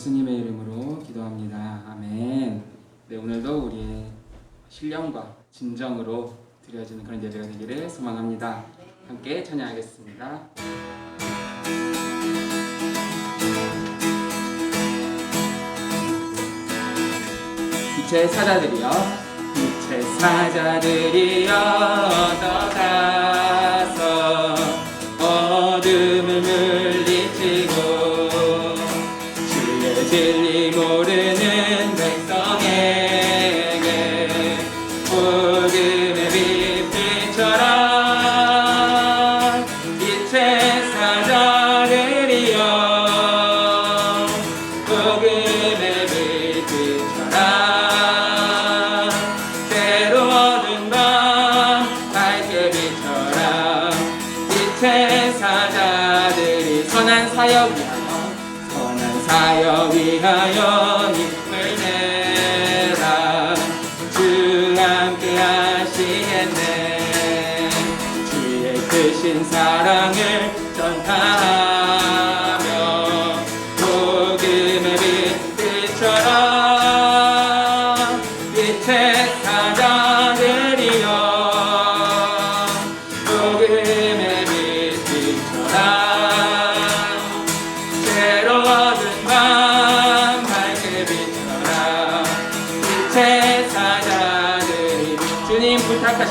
예수님의 이름으로 기도합니다. 아멘. 네, 오늘도 우리의 신령과 진정으로 드려지는 그런 예배가 되기를 소망합니다. 함께 찬양하겠습니다. 빛의 사자들이여, 빛의 사자들이여, 떠나서 어둠을 물리치고 주의 진리 모르는 백성에게 복음의 빛 비춰라. 빛의 사자들이여, 복음의 빛 비춰라. 새로운 밤 밝게 비춰라. 빛의 사자들이 선한 사역 위하여 힘을 내라. 주 함께 하시겠네. 주의 크신 사랑을 전하며 복음의 빛 비춰라. 빛의 사자들이여, 복음의 빛 비춰라. 주님 부탁하신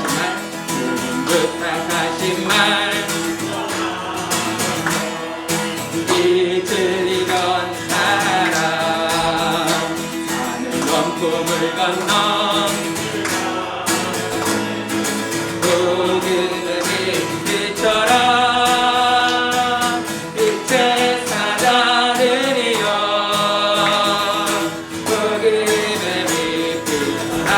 말 이틀이던 사람 산을 넘고 물 건너 복음의 빛 비춰라. 빛의 사자들이여, 복음의 빛 비춰라.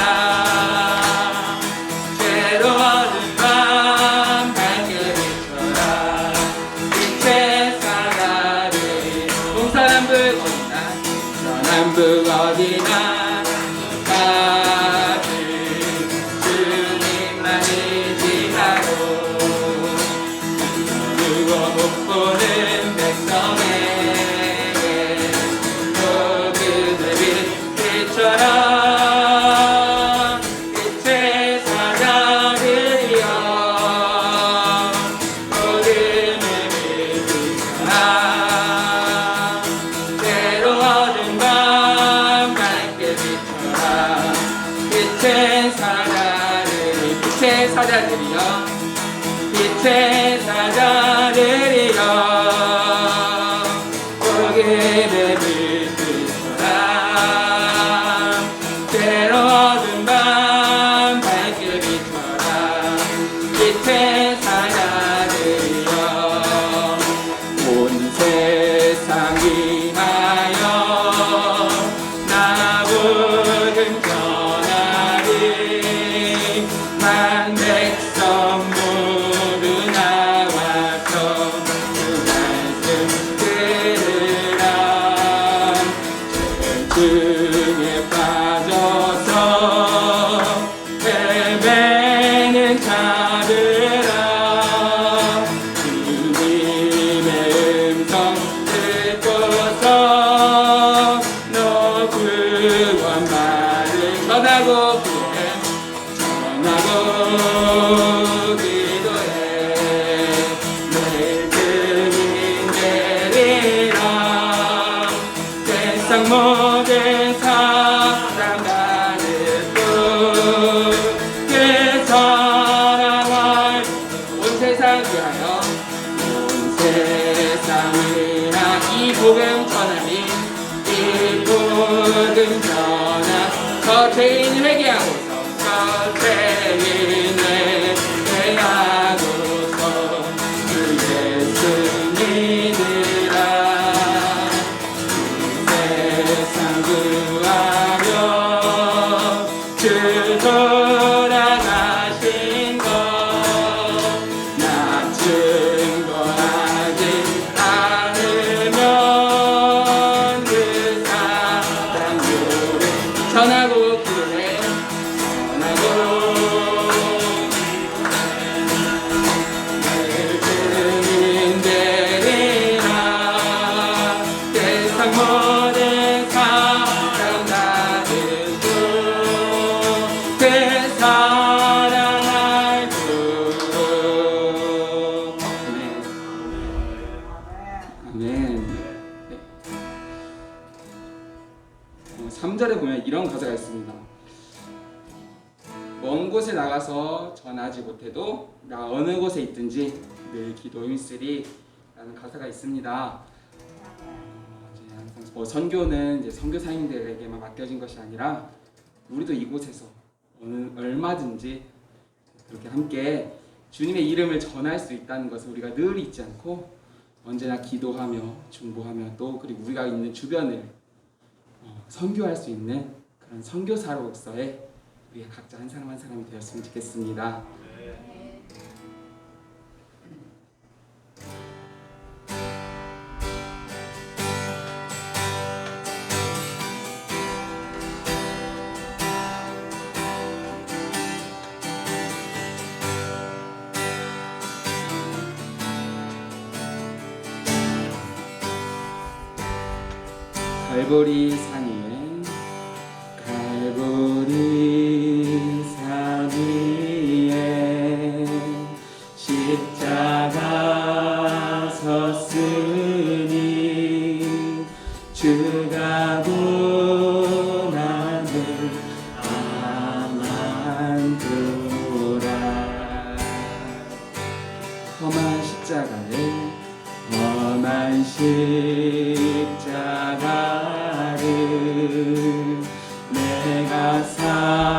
남북 어디나 가지 주님만 의지하고 누워 못 보는 백성에게 복음의 빛 비춰라. 빛의 사자들이여, 복음의 빛 비춰라. 빛의 사자들이여, 빛의 사자들이여, 복음의 빛 비춰라. 새로운 밤 밝게 비춰라. 빛의 사자들이여, 온 세상 위하여 나부른 만 백성 모두 나와서 그 말씀 들으라. 죄중에 빠져서 헤매는 자들아, 주님의 음성 듣고서 너 구원 받을 전하고 기도해. 내 증인 되리라. 세상 모든 사람 가득 그 사랑을 온 세상 위하여, 온 세상 위하 이 복음 전하니, 이 복음 전하 저 죄인 회개하고 죄인을 회하고서 주 예수 믿으라. 세상 구하며 주 돌아가신 것 나 증거하지 않으면 그 사랑 노래 전하고 기도해. 증인 되리라. 세상 모든 보면 이런 가사가 있습니다. 먼 곳에 나가서 전하지 못해도 나 어느 곳에 있든지 늘 기도 힘쓰리 라는 가사가 있습니다. 이제 항상 선교는 이제 선교사님들에게만 맡겨진 것이 아니라 우리도 이곳에서 얼마든지 그렇게 함께 주님의 이름을 전할 수 있다는 것을 우리가 늘 잊지 않고 언제나 기도하며 중보하며 또 그리고 우리가 있는 주변을 선교할 수 있는 그런 선교사로서의 우리 각자 한 사람 한 사람이 되었으면 좋겠습니다. 갈보리 산 위에 십자가 섰으니 주가 고난을 아만두라. 험한 십자가를 내가 사랑하는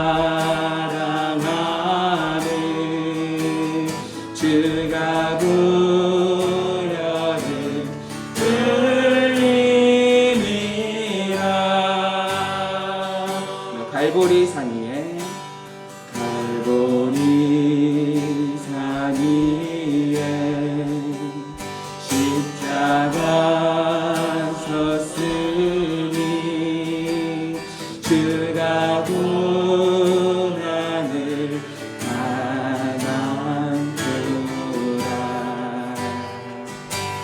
주가 부려는 흘림이라. 갈보리 산 위에 십자가 섰으니 주가 고난을 아만두라.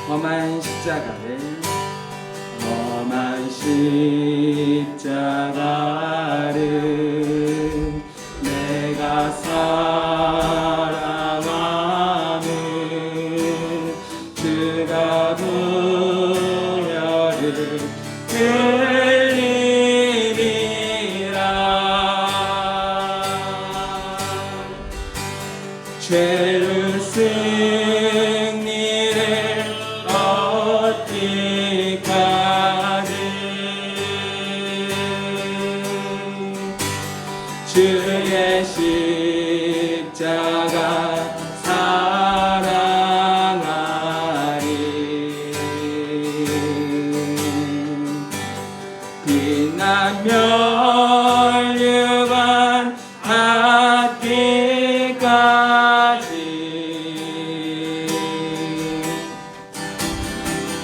험한 십자가를 내가 사랑하는 주가 부려는 흘림이라. 죄를 승리를 얻기까지 주의 십자가 사랑하리. 빛난 멸류관 받기까지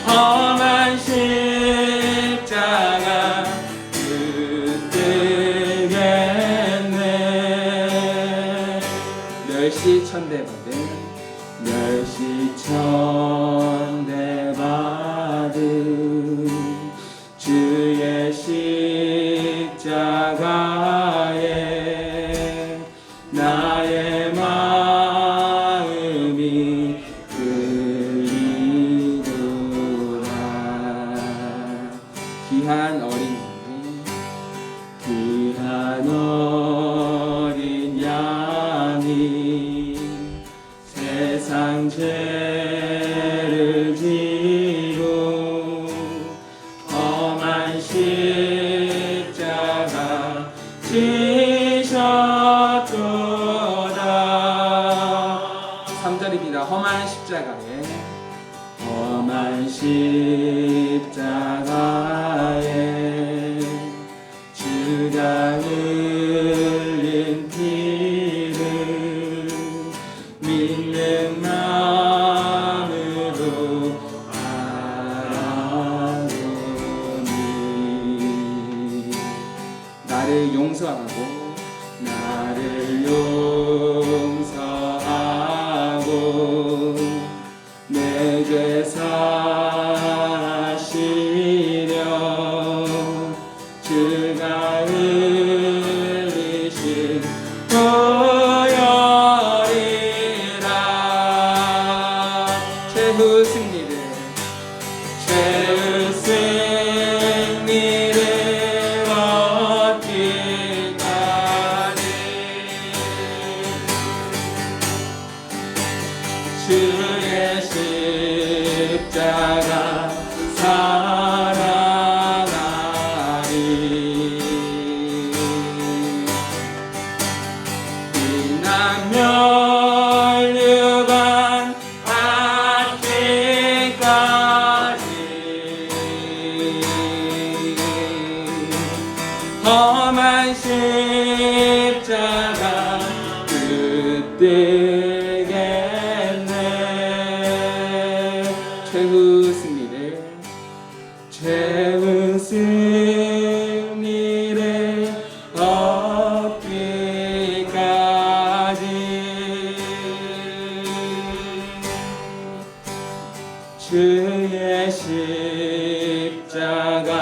험한 십자가 붙들겠네. 멸시천대받은 주의 십자가에 나의 마음이 끌리노라. 귀한 어린 양이 세상 죄를 지고 험한 십자가 지셨도다. 3절입니다. 험한 십자가에 주가 흘린 피를 믿는 마음으로 바라보니 나를 용서하고 내 죄 사하시려 주가 흘리신 보혈이라. 최후 승리를 얻기까지 험한 십자가 붙들겠네. 최후 승리를 얻기까지 주의 십자가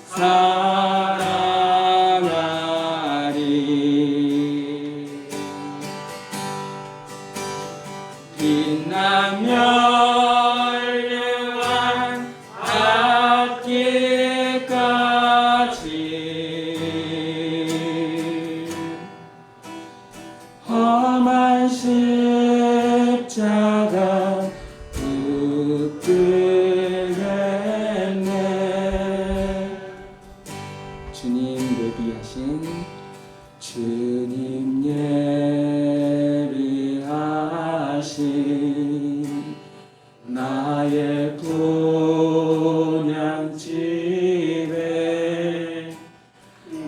사랑하리. 빛나며 멸류관 닿기까지 험한 십자가 붙들겠네. 주님 예비하신 나의 분향집에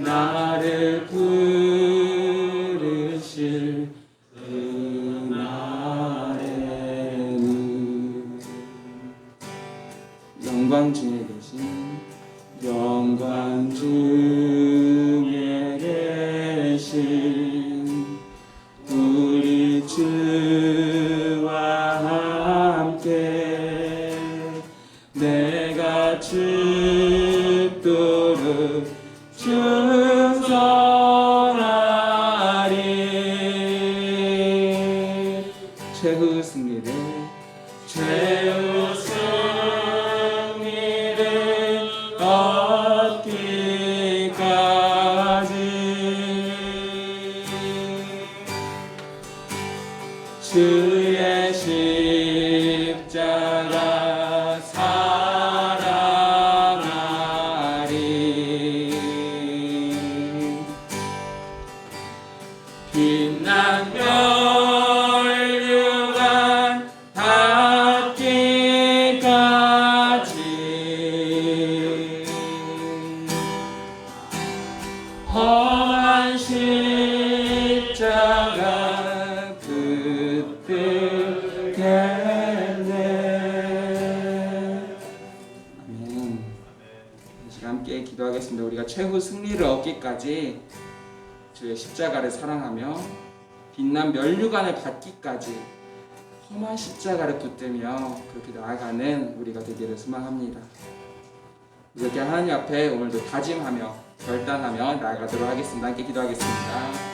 나를 부르실 그날에는 영광 중에 계신 우리 주와 함께 내가 죽도록 충성하리. 최후 승리를 주의 십자가 사랑하리. 빛난 멸류관 닿기까지 험한 십자가 아멘. 다시 함께 기도하겠습니다. 우리가 최후 승리를 얻기까지 주의 십자가를 사랑하며 빛난 멸류관을 받기까지 험한 십자가를 붙들며 그렇게 나아가는 우리가 되기를 소망합니다. 이렇게 하나님 앞에 오늘도 다짐하며 결단하며 나아가도록 하겠습니다. 함께 기도하겠습니다.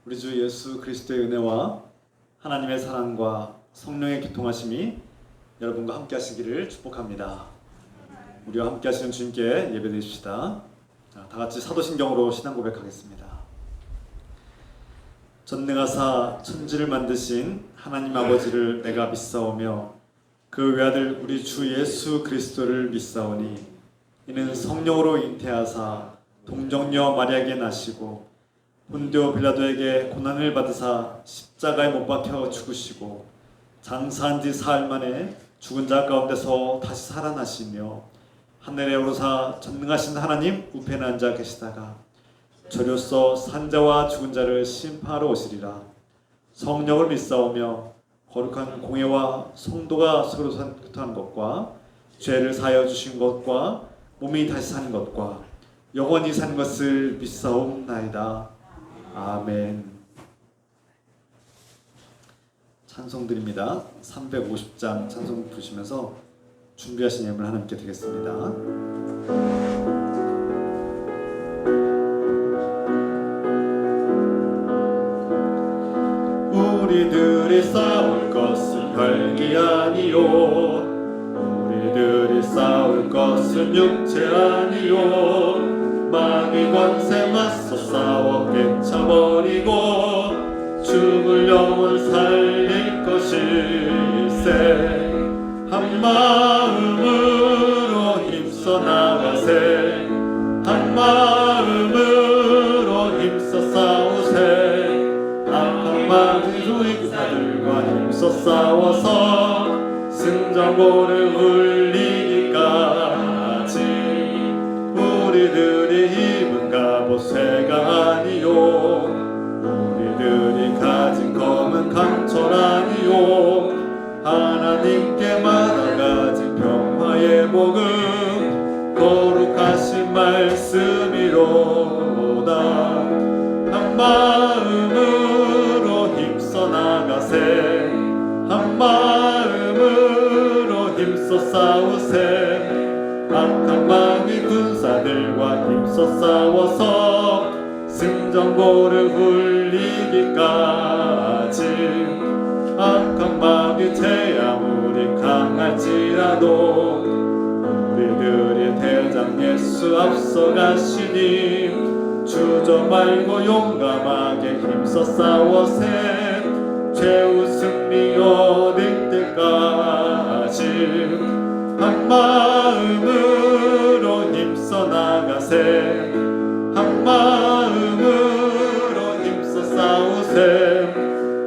우리 주 예수 그리스도의 은혜와 하나님의 사랑과 성령의 교통하심이 여러분과 함께 하시기를 축복합니다. 우리와 함께 하시는 주님께 예배드립시다. 다 같이 사도신경으로 신앙 고백하겠습니다. 전능하사 천지를 만드신 하나님 아버지를 내가 믿사오며 그 외아들 우리 주 예수 그리스도를 믿사오니 이는 성령으로 잉태하사 동정녀 마리아에게 나시고 본디오 빌라도에게 고난을 받으사 십자가에 못 박혀 죽으시고 장사한 지 사흘 만에 죽은 자 가운데서 다시 살아나시며 하늘에 오르사 전능하신 하나님 우편에 앉아 계시다가 저로서 산자와 죽은 자를 심판하러 오시리라. 성령을 믿사오며 거룩한 공예와 성도가 서로 교통한 것과 죄를 사하여 주신 것과 몸이 다시 사는 것과 영원히 사는 것을 믿사옵나이다. 아멘. 찬송드립니다. 350장 찬송 부르시면서 준비하신 예물 하나님께 드리겠습니다. 우리들이 싸울 것은 혈기 아니요 우리들이 싸울 것은 육체 아니요 권세 맞서 싸워 깨쳐버리고 죽을 영혼 살릴 것일세. 한 마음으로 힘써 나가세. 한 마음으로 힘써 싸우세. 악한 마귀 조직자들과 힘써 싸워서 승전고를 울리기까지 우리들이 입은 갑옷 쇠가 아니요 우리들이 가진 검은 강철 아니요 하나님께 받아가진 평화의 복음 거룩하신 말씀이로다. 한 마음으로 힘써 나가세. 한 마음으로 힘써 싸우세. 악한 마귀 군사들과 힘써 싸워서 승전고를 울리기까지. 악한 마귀 제 아무리 강할지라도 우리들의 대장 예수 앞서가시니 주저 말고 용감하게 힘써 싸워세. 최후 승리 얻을 때까지 한 마음으로 힘써 나가세. 한 마음으로 힘써 싸우세.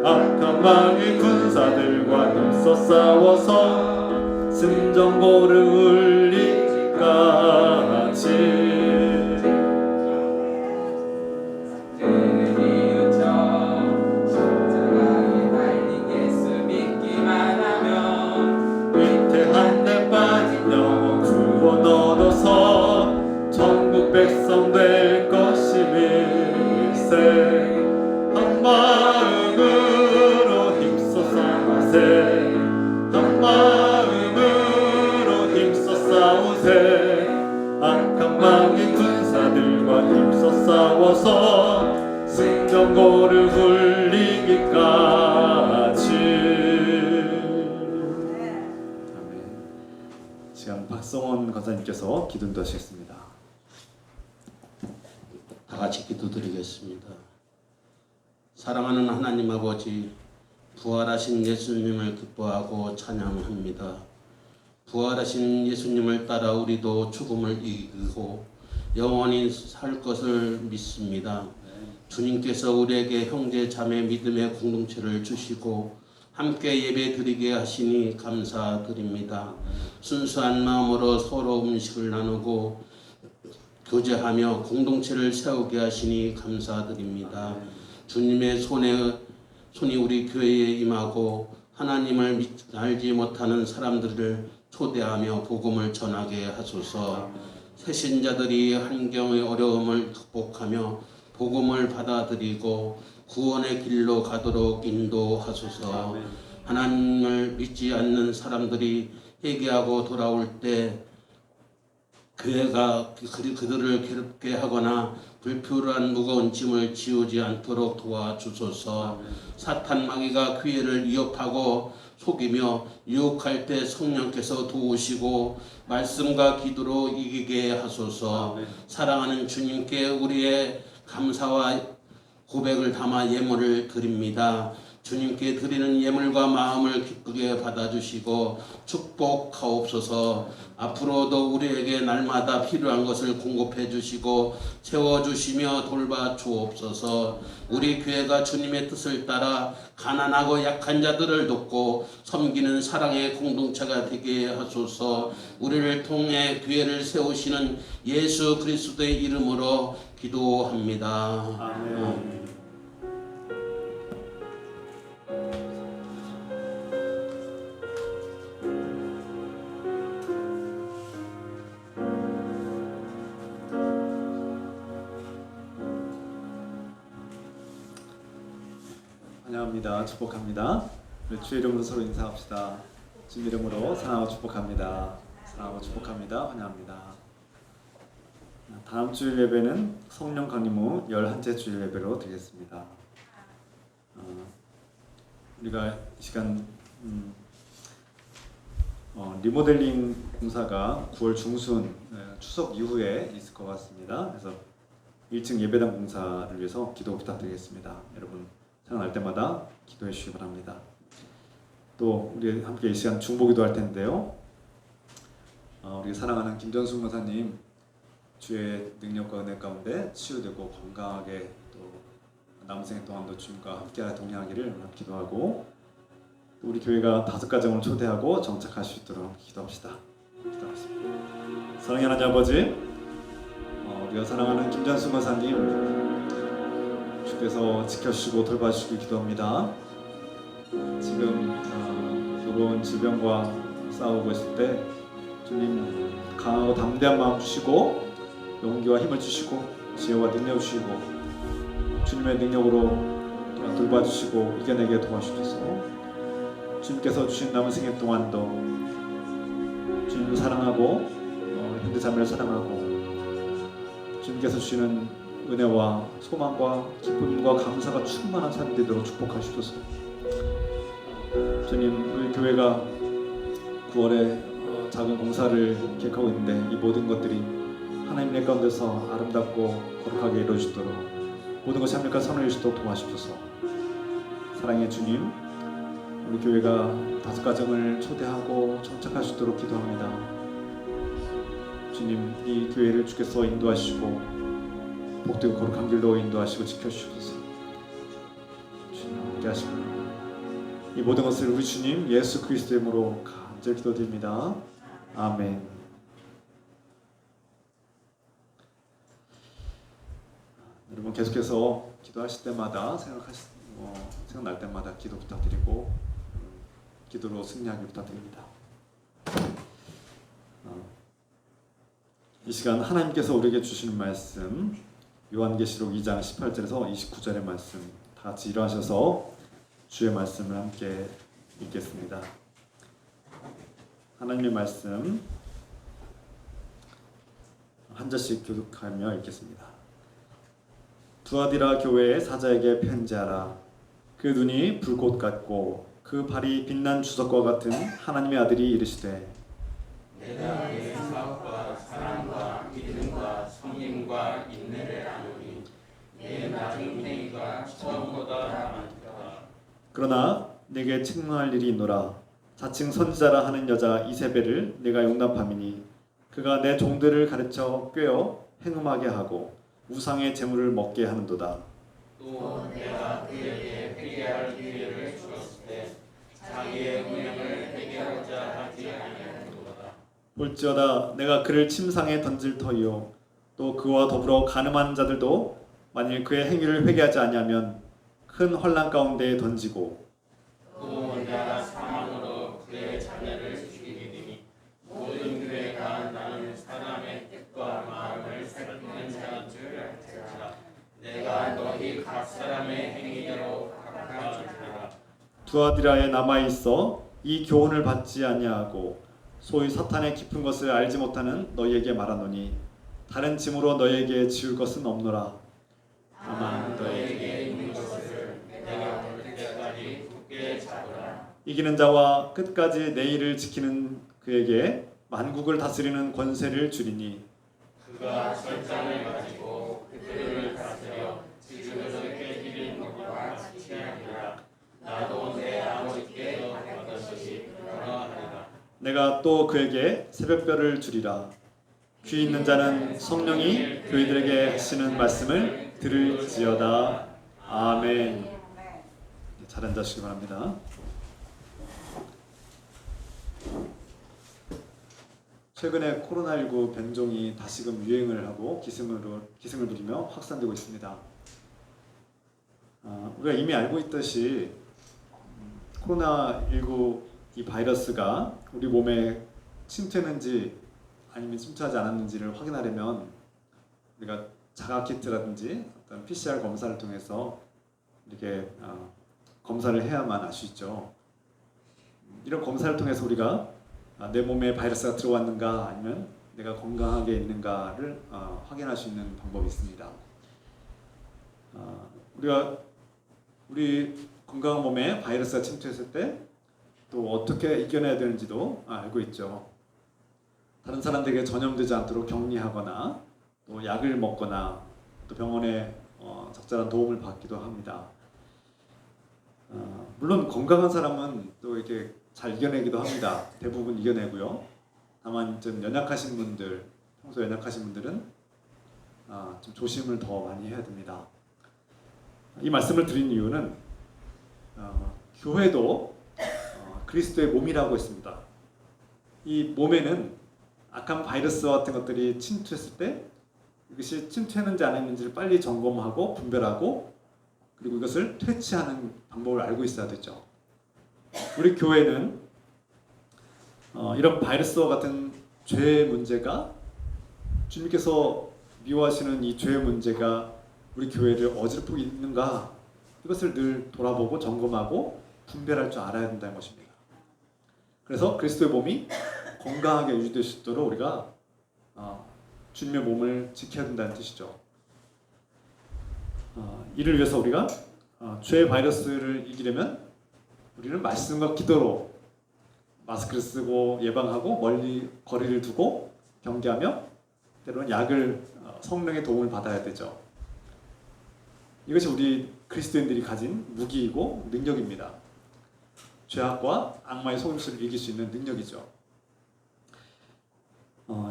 악한 마귀 군사들과 힘써 싸워서 승전고를 울리기까지. 백성 될 것임일세. 한 마음으로 힘써 싸우세. 한 마음으로 힘써 싸우세. 악한 마귀 군사들과 힘써 싸워서 승전고를 울리기까지. 아멘. 지금 박성원 권사님께서 기도 인도하시겠습니다. 다 같이 기도드리겠습니다. 사랑하는 하나님 아버지, 부활하신 예수님을 기뻐하고 찬양합니다. 부활하신 예수님을 따라 우리도 죽음을 이기고 영원히 살 것을 믿습니다. 주님께서 우리에게 형제 자매 믿음의 공동체를 주시고 함께 예배 드리게 하시니 감사드립니다. 순수한 마음으로 서로 음식을 나누고 교제하며 공동체를 세우게 하시니 감사드립니다. 주님의 손이 우리 교회에 임하고 하나님을 알지 못하는 사람들을 초대하며 복음을 전하게 하소서. 새신자들이 환경의 어려움을 극복하며 복음을 받아들이고 구원의 길로 가도록 인도하소서. 하나님을 믿지 않는 사람들이 회개하고 돌아올 때 교회가 그들을 괴롭게 하거나 불필요한 무거운 짐을 지우지 않도록 도와주소서. 사탄 마귀가 교회를 위협하고 속이며 유혹할 때 성령께서 도우시고 말씀과 기도로 이기게 하소서. 사랑하는 주님께 우리의 감사와 고백을 담아 예물을 드립니다. 주님께 드리는 예물과 마음을 기쁘게 받아주시고 축복하옵소서. 앞으로도 우리에게 날마다 필요한 것을 공급해 주시고 채워주시며 돌봐주옵소서. 우리 교회가 주님의 뜻을 따라 가난하고 약한 자들을 돕고 섬기는 사랑의 공동체가 되게 하소서. 우리를 통해 교회를 세우시는 예수 그리스도의 이름으로 기도합니다. 아멘. 환영합니다. 축복합니다. 우리 주 이름으로 서로 인사합시다. 주 이름으로 사랑하고 축복합니다. 사랑하고 축복합니다. 환영합니다. 다음 주일 예배는 성령 강림 후 11째 주일 예배로 드리겠습니다. 우리가 이 시간 리모델링 공사가 9월 중순 추석 이후에 있을 것 같습니다. 그래서 1층 예배당 공사를 위해서 기도 부탁드리겠습니다. 여러분 생각날 때마다 기도해 주시기 바랍니다. 또 우리 함께 이 시간 중보기도 할 텐데요. 우리 사랑하는 김전수 목사님 주의 능력과 은혜 가운데 치유되고 건강하게 또 남은 생애 동안도 주님과 함께 동행하기를 기도하고, 또 우리 교회가 5가정을 초대하고 정착할 수 있도록 기도합시다. 기도하겠습니다. 사랑하는 하나님 아버지, 우리가 사랑하는 김전수 목사님 주께서 지켜주시고 돌봐주시기 기도합니다. 지금 무거운 질병과 싸우고 있을 때 주님 강하고 담대한 마음 주시고 용기와 힘을 주시고 지혜와 능력 주시고 주님의 능력으로 돌봐주시고 이겨내게 도와주셔서 주님께서 주신 남은 생애 동안도 주님을 사랑하고 현대자매를 사랑하고 주님께서 주시는 은혜와 소망과 기쁨과 감사가 충만한 삶이 되도록 축복하시옵소서. 주님, 우리 교회가 9월에 작은 공사를 계획하고 있는데 이 모든 것들이 하나님의 가운데서 아름답고 거룩하게 이루어지도록 모든 것이 합력한 선을 이루시도록 도와주옵소서. 사랑의 주님, 우리 교회가 5가정을 초대하고 정착할 수 있도록 기도합니다. 주님, 이 교회를 주께서 인도하시고 복되고 거룩한 길로 인도하시고 지켜주시옵소서. 주님 함께 하시고 이 모든 것을 우리 주님 예수 그리스도의 이름으로 간절히 기도드립니다. 아멘. 여러분 계속해서 기도하실 때마다 생각날 때마다 기도 부탁드리고 기도로 승리하기 부탁드립니다. 이 시간 하나님께서 우리에게 주시는 말씀 요한계시록 2장 18절에서 29절의 말씀 다 같이 일어나셔서 주의 말씀을 함께 읽겠습니다. 하나님의 말씀 한 절씩 교독하며 읽겠습니다. 두아디라 교회의 사자에게 편지하라. 그 눈이 불꽃 같고 그 발이 빛난 주석과 같은 하나님의 아들이 이르시되 내가 내 사업과 사랑과 믿음과 성림과 인내를 아노니 내 낮은 행위가 처음보다 많다. 그러나 내게 책망할 일이 있노라. 자칭 선지자라 하는 여자 이세벨을 내가 용납함이니 그가 내 종들을 가르쳐 꿰어 행음하게 하고 우상의 제물을 먹게 하는도다. 또 내가 그에게 회개할 기회를 주었을 때 자기의 운명을 회개하고자 하지 아니하는도다. 볼지어다 내가 그를 침상에 던질 터이요 또 그와 더불어 간음하는 자들도 만일 그의 행위를 회개하지 아니하면 큰 환난 가운데에 던지고 또 내가 사망으로 그의 자녀를 죽이리니 모든 교회가 나는 사람의 뜻과 마음을 살피는 자인 줄 알지라. 내가 너희 각 사람의 행위대로 갚아주리라. 두아디라에 남아있어 이 교훈을 받지 아니하고 소위 사탄의 깊은 것을 알지 못하는 너희에게 말하노니 다른 짐으로 너희에게 지울 것은 없노라. 다만 너희에게 있는 것을 내가 볼 때까지 굳게 잡으라. 이기는 자와 끝까지 내 일을 지키는 그에게 만국을 다스리는 권세를 주리니 그가 설장을 가지고 그들을 다스려 지극히 깨지는 것과 같이 하리라. 나도 내 아버지께 받았듯이 그러하리라. 내가 또 그에게 새벽별을 주리라. 귀 있는 자는 성령이 교회들에게 하시는 말씀을 들을지어다. 아멘. 잘 앉으시기 바랍니다. 최근에 코로나19 변종이 다시금 유행을 하고 기승을 부리며 확산되고 있습니다. 우리가 이미 알고 있듯이 코로나19 이 바이러스가 우리 몸에 침투했는지 아니면 침투하지 않았는지를 확인하려면 우리가 자가키트라든지 어떤 PCR 검사를 통해서 이렇게 검사를 해야만 알 수 있죠. 이런 검사를 통해서 우리가 내 몸에 바이러스가 들어왔는가 아니면 내가 건강하게 있는가를 확인할 수 있는 방법이 있습니다. 우리 건강한 몸에 바이러스가 침투했을 때 또 어떻게 이겨내야 되는지도 알고 있죠. 다른 사람들에게 전염되지 않도록 격리하거나 또 약을 먹거나 또 병원에 적절한 도움을 받기도 합니다. 물론 건강한 사람은 또 이렇게 잘 이겨내기도 합니다. 대부분 이겨내고요. 다만 좀 연약하신 분들, 평소 연약하신 분들은 좀 조심을 더 많이 해야 됩니다. 이 말씀을 드린 이유는 교회도 그리스도의 몸이라고 했습니다. 이 몸에는 악한 바이러스 같은 것들이 침투했을 때 이것이 침투했는지 안 했는지를 빨리 점검하고 분별하고 그리고 이것을 퇴치하는 방법을 알고 있어야 되죠. 우리 교회는 이런 바이러스와 같은 죄의 문제가 주님께서 미워하시는 이 죄의 문제가 우리 교회를 어지럽히고 있는가 이것을 늘 돌아보고 점검하고 분별할 줄 알아야 된다는 것입니다. 그래서 그리스도의 몸이 건강하게 유지될 수 있도록 우리가 주님의 몸을 지켜야 된다는 뜻이죠. 이를 위해서 우리가 죄의 바이러스를 이기려면 우리는 말씀과 기도로 마스크를 쓰고 예방하고 멀리 거리를 두고 경계하며 때로는 약을 성령의 도움을 받아야 되죠. 이것이 우리 그리스도인들이 가진 무기이고 능력입니다. 죄악과 악마의 속임수를 이길 수 있는 능력이죠.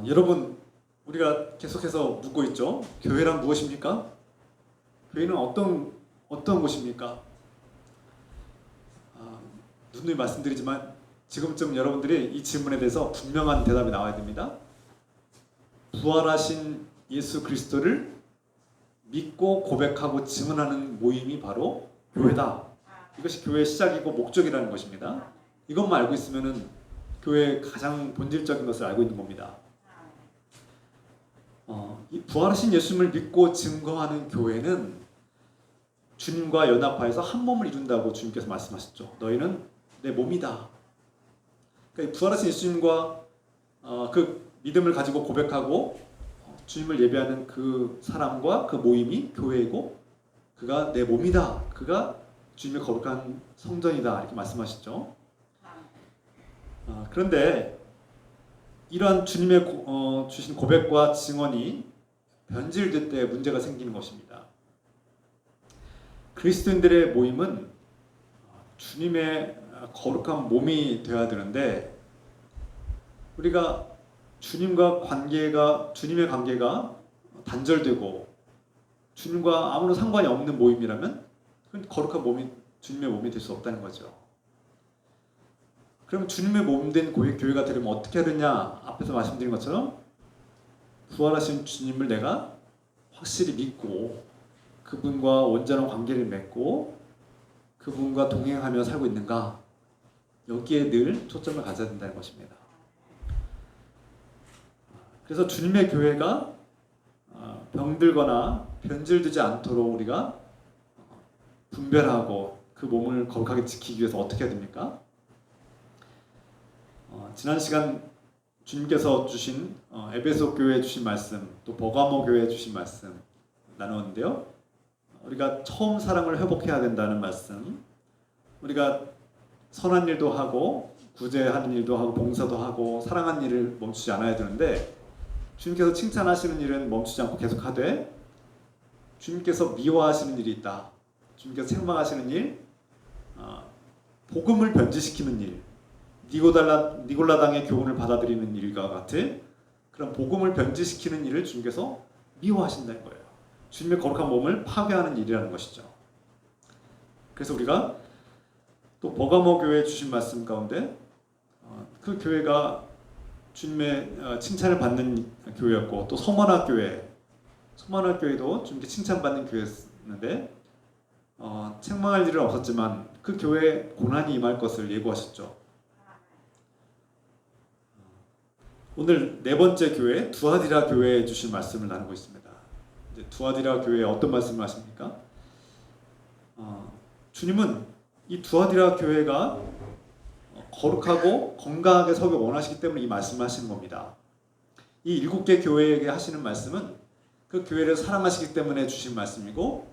여러분 우리가 계속해서 묻고 있죠. 교회란 무엇입니까? 교회는 어떤 곳입니까? 누누이 말씀드리지만 지금쯤 여러분들이 이 질문에 대해서 분명한 대답이 나와야 됩니다. 부활하신 예수 그리스도를 믿고 고백하고 증언하는 모임이 바로 교회다. 이것이 교회의 시작이고 목적이라는 것입니다. 이것만 알고 있으면 교회의 가장 본질적인 것을 알고 있는 겁니다. 이 부활하신 예수님을 믿고 증거하는 교회는 주님과 연합하여서 한 몸을 이룬다고 주님께서 말씀하셨죠. 너희는 내 몸이다. 그러니까 부활하신 예수님과 그 믿음을 가지고 고백하고 주님을 예배하는 그 사람과 그 모임이 교회이고 그가 내 몸이다. 그가 주님의 거룩한 성전이다. 이렇게 말씀하셨죠. 그런데 이러한 주님의 주신 고백과 증언이 변질될 때 문제가 생기는 것입니다. 그리스도인들의 모임은 주님의 거룩한 몸이 되어야 되는데 우리가 주님의 관계가 단절되고 주님과 아무런 상관이 없는 모임이라면 그건 거룩한 몸이 주님의 몸이 될 수 없다는 거죠. 그럼 주님의 몸된 교회가 되려면 어떻게 하느냐? 앞에서 말씀드린 것처럼 부활하신 주님을 내가 확실히 믿고 그분과 온전한 관계를 맺고 그분과 동행하며 살고 있는가? 여기에 늘 초점을 가져야 된다는 것입니다. 그래서 주님의 교회가 병들거나 변질되지 않도록 우리가 분별하고 그 몸을 거룩하게 지키기 위해서 어떻게 해야 됩니까? 지난 시간 주님께서 주신 에베소 교회에 주신 말씀, 또 버가모 교회에 주신 말씀 나누었는데요. 우리가 처음 사랑을 회복해야 된다는 말씀, 우리가 선한 일도 하고 구제하는 일도 하고 봉사도 하고 사랑하는 일을 멈추지 않아야 되는데 주님께서 칭찬하시는 일은 멈추지 않고 계속하되 주님께서 미워하시는 일이 있다. 주님께서 책망하시는 일, 복음을 변질시키는 일, 니골라당의 교훈을 받아들이는 일과 같은 그런 복음을 변질시키는 일을 주님께서 미워하신다는 거예요. 주님의 거룩한 몸을 파괴하는 일이라는 것이죠. 그래서 우리가 또 버가모 교회에 주신 말씀 가운데 그 교회가 주님의 칭찬을 받는 교회였고 또 서머나 교회도 주님께 칭찬받는 교회였는데 책망할 일은 없었지만 그 교회에 고난이 임할 것을 예고하셨죠. 오늘 네 번째 교회 두아디라 교회에 주신 말씀을 나누고 있습니다. 이제 두아디라 교회에 어떤 말씀을 하십니까? 주님은 이 두아디라 교회가 거룩하고 건강하게 서기 원하시기 때문에 이 말씀을 하시는 겁니다. 이 7개 교회에게 하시는 말씀은 그 교회를 사랑하시기 때문에 주신 말씀이고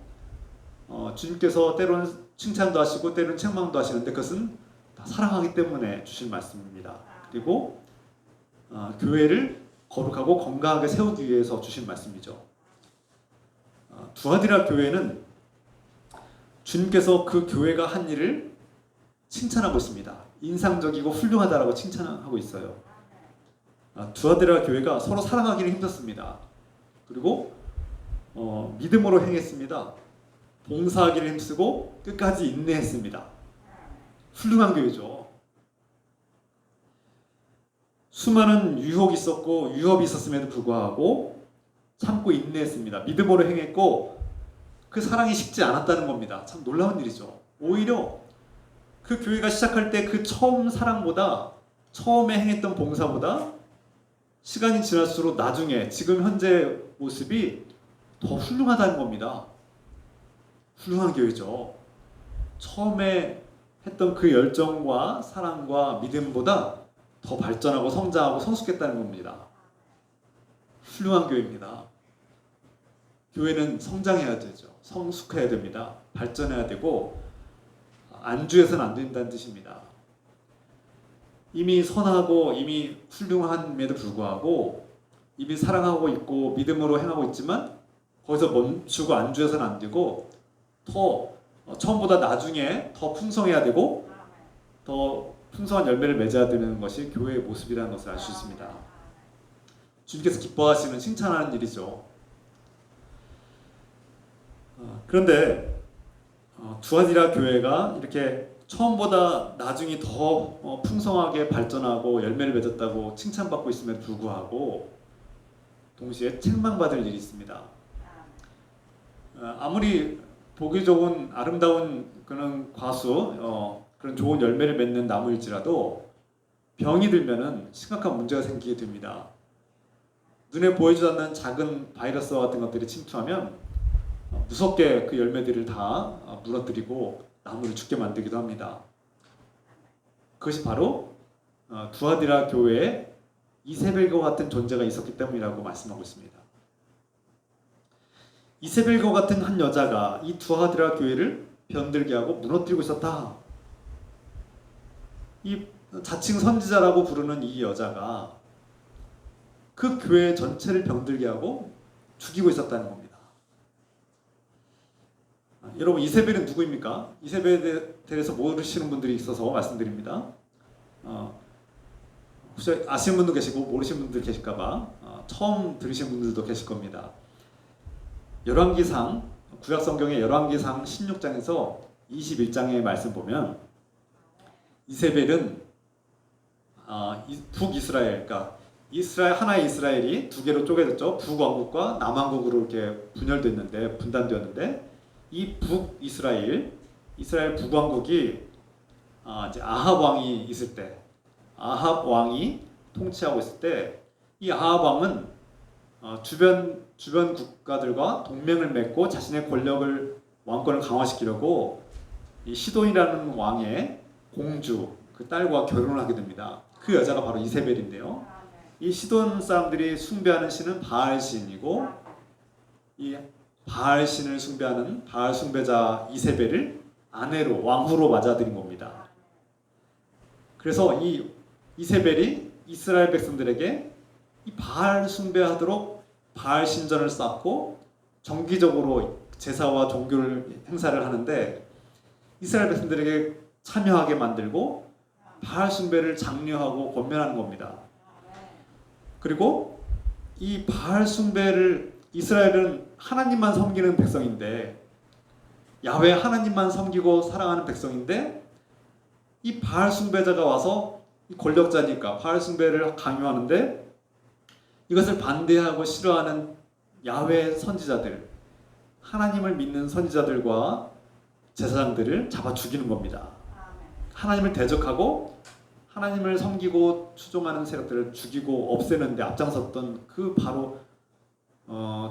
주님께서 때로는 칭찬도 하시고 때로는 책망도 하시는데 그것은 다 사랑하기 때문에 주신 말씀입니다. 그리고 교회를 거룩하고 건강하게 세우기 위해서 주신 말씀이죠. 두아디라 교회는 주님께서 그 교회가 한 일을 칭찬하고 있습니다. 인상적이고 훌륭하다라고 칭찬하고 있어요. 두아디라 교회가 서로 사랑하기는 힘썼습니다. 그리고 믿음으로 행했습니다. 봉사하기를 힘쓰고 끝까지 인내했습니다. 훌륭한 교회죠. 수많은 유혹이 있었고 위협이 있었음에도 불구하고 참고 인내했습니다. 믿음으로 행했고 그 사랑이 식지 않았다는 겁니다. 참 놀라운 일이죠. 오히려 그 교회가 시작할 때 그 처음 사랑보다, 처음에 행했던 봉사보다 시간이 지날수록 나중에 지금 현재 모습이 더 훌륭하다는 겁니다. 훌륭한 교회죠. 처음에 했던 그 열정과 사랑과 믿음보다 더 발전하고 성장하고 성숙했다는 겁니다. 훌륭한 교회입니다. 교회는 성장해야 되죠. 성숙해야 됩니다. 발전해야 되고 안주해서는 안 된다는 뜻입니다. 이미 선하고 이미 훌륭함에도 불구하고 이미 사랑하고 있고 믿음으로 행하고 있지만 거기서 멈추고 안주해서는 안 되고 더 처음보다 나중에 더 풍성해야 되고 더 풍성한 열매를 맺어야 되는 것이 교회의 모습이라는 것을 알 수 있습니다. 주님께서 기뻐하시는 칭찬하는 일이죠. 그런데 두아디라 교회가 이렇게 처음보다 나중에 더 풍성하게 발전하고 열매를 맺었다고 칭찬받고 있음에도 불구하고 동시에 책망받을 일이 있습니다. 아무리 보기 좋은 아름다운 그런 과수, 그런 좋은 열매를 맺는 나무일지라도 병이 들면은 심각한 문제가 생기게 됩니다. 눈에 보이지 않는 작은 바이러스와 같은 것들이 침투하면 무섭게 그 열매들을 다 무너뜨리고 나무를 죽게 만들기도 합니다. 그것이 바로 두아디라 교회에 이세벨과 같은 존재가 있었기 때문이라고 말씀하고 있습니다. 이세벨과 같은 한 여자가 이 두아디라 교회를 변들게 하고 무너뜨리고 있었다. 이 자칭 선지자라고 부르는 이 여자가 그 교회 전체를 병들게 하고 죽이고 있었다는 겁니다. 여러분, 이세벨은 누구입니까? 이세벨에 대해서 모르시는 분들이 있어서 말씀드립니다. 혹시 아시는 분도 계시고 모르시는 분들 계실까봐 처음 들으신 분들도 계실 겁니다. 열왕기상, 구약성경의 열왕기상 16장에서 21장의 말씀 보면 이세벨은 북이스라엘, 그러니까 하나의 이스라엘이 두 개로 쪼개졌죠. 북왕국과 남왕국으로 이렇게 분단되었는데 이 북이스라엘, 이스라엘 북왕국이 이제 아합 왕이 있을 때, 아합 왕이 통치하고 있을 때, 이 아합 왕은 주변 국가들과 동맹을 맺고 자신의 왕권을 강화시키려고 이 시돈이라는 왕의 공주, 그 딸과 결혼을 하게 됩니다. 그 여자가 바로 이세벨인데요. 이 시돈 사람들이 숭배하는 신은 바알 신이고, 이 바알 신을 숭배하는 바알 숭배자 이세벨을 아내로, 왕후로 맞아들인 겁니다. 그래서 이 이세벨이 이스라엘 백성들에게 이 바알 숭배하도록 바알 신전을 쌓고 정기적으로 제사와 종교를 행사를 하는데 이스라엘 백성들에게 참여하게 만들고 바알 숭배를 장려하고 권면하는 겁니다. 그리고 이 바알 숭배를, 이스라엘은 하나님만 섬기는 백성인데, 야훼 하나님만 섬기고 사랑하는 백성인데, 이 바알 숭배자가 와서 이 권력자니까 바알 숭배를 강요하는데 이것을 반대하고 싫어하는 야훼 선지자들, 하나님을 믿는 선지자들과 제사장들을 잡아 죽이는 겁니다. 하나님을 대적하고 하나님을 섬기고 추종하는 세력들을 죽이고 없애는데 앞장섰던 그 바로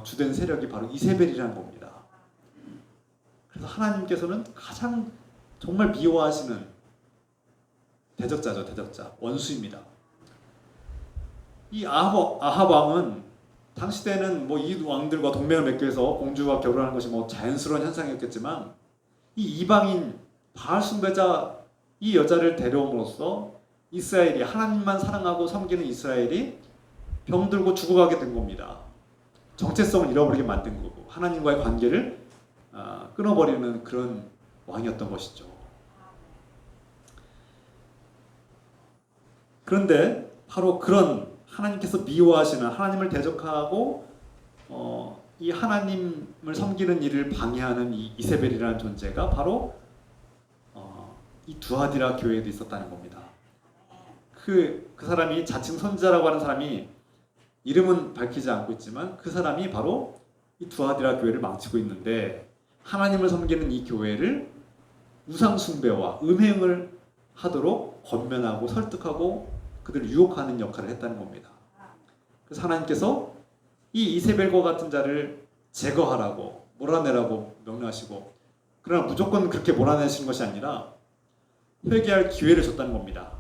주된 세력이 바로 이세벨이라는 겁니다. 그래서 하나님께서는 가장 정말 미워하시는 대적자죠. 대적자, 원수입니다. 이 아합 왕은 당시 때는 뭐 이 왕들과 동맹을 맺기 위해서 공주와 결혼하는 것이 뭐 자연스러운 현상이었겠지만, 이 이방인 바알 숭배자 이 여자를 데려옴으로써 이스라엘이, 하나님만 사랑하고 섬기는 이스라엘이 병들고 죽어가게 된 겁니다. 정체성을 잃어버리게 만든 거고 하나님과의 관계를 끊어버리는 그런 왕이었던 것이죠. 그런데 바로 그런 하나님께서 미워하시는 하나님을 대적하고 이 하나님을 섬기는 일을 방해하는 이 이세벨이라는 존재가 바로 이 두아디라 교회에도 있었다는 겁니다. 그 사람이 자칭 선지자라고 하는 사람이 이름은 밝히지 않고 있지만 그 사람이 바로 이 두아디라 교회를 망치고 있는데 하나님을 섬기는 이 교회를 우상 숭배와 음행을 하도록 권면하고 설득하고 그들을 유혹하는 역할을 했다는 겁니다. 그래서 하나님께서 이 이세벨과 같은 자를 제거하라고 몰아내라고 명령하시고 그러나 무조건 그렇게 몰아내시는 것이 아니라 회개할 기회를 줬다는 겁니다.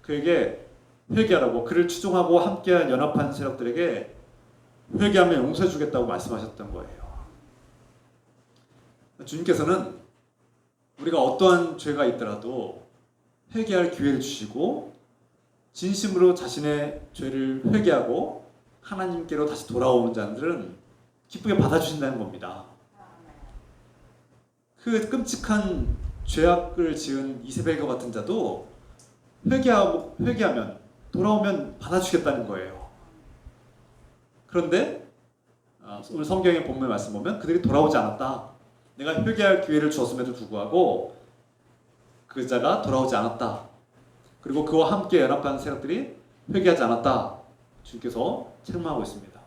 그에게 회개하라고 그를 추종하고 함께한 연합한 세력들에게 회개하면 용서해 주겠다고 말씀하셨던 거예요. 주님께서는 우리가 어떠한 죄가 있더라도 회개할 기회를 주시고 진심으로 자신의 죄를 회개하고 하나님께로 다시 돌아오는 자들은 기쁘게 받아주신다는 겁니다. 그 끔찍한 죄악을 지은 이세벨과 같은 자도 회개하면 돌아오면 받아주겠다는 거예요. 그런데 오늘 성경의 본문 말씀 보면 그들이 돌아오지 않았다. 내가 회개할 기회를 주었음에도 불구하고 그 자가 돌아오지 않았다. 그리고 그와 함께 연합한 세력들이 회개하지 않았다. 주님께서 책망하고 있습니다.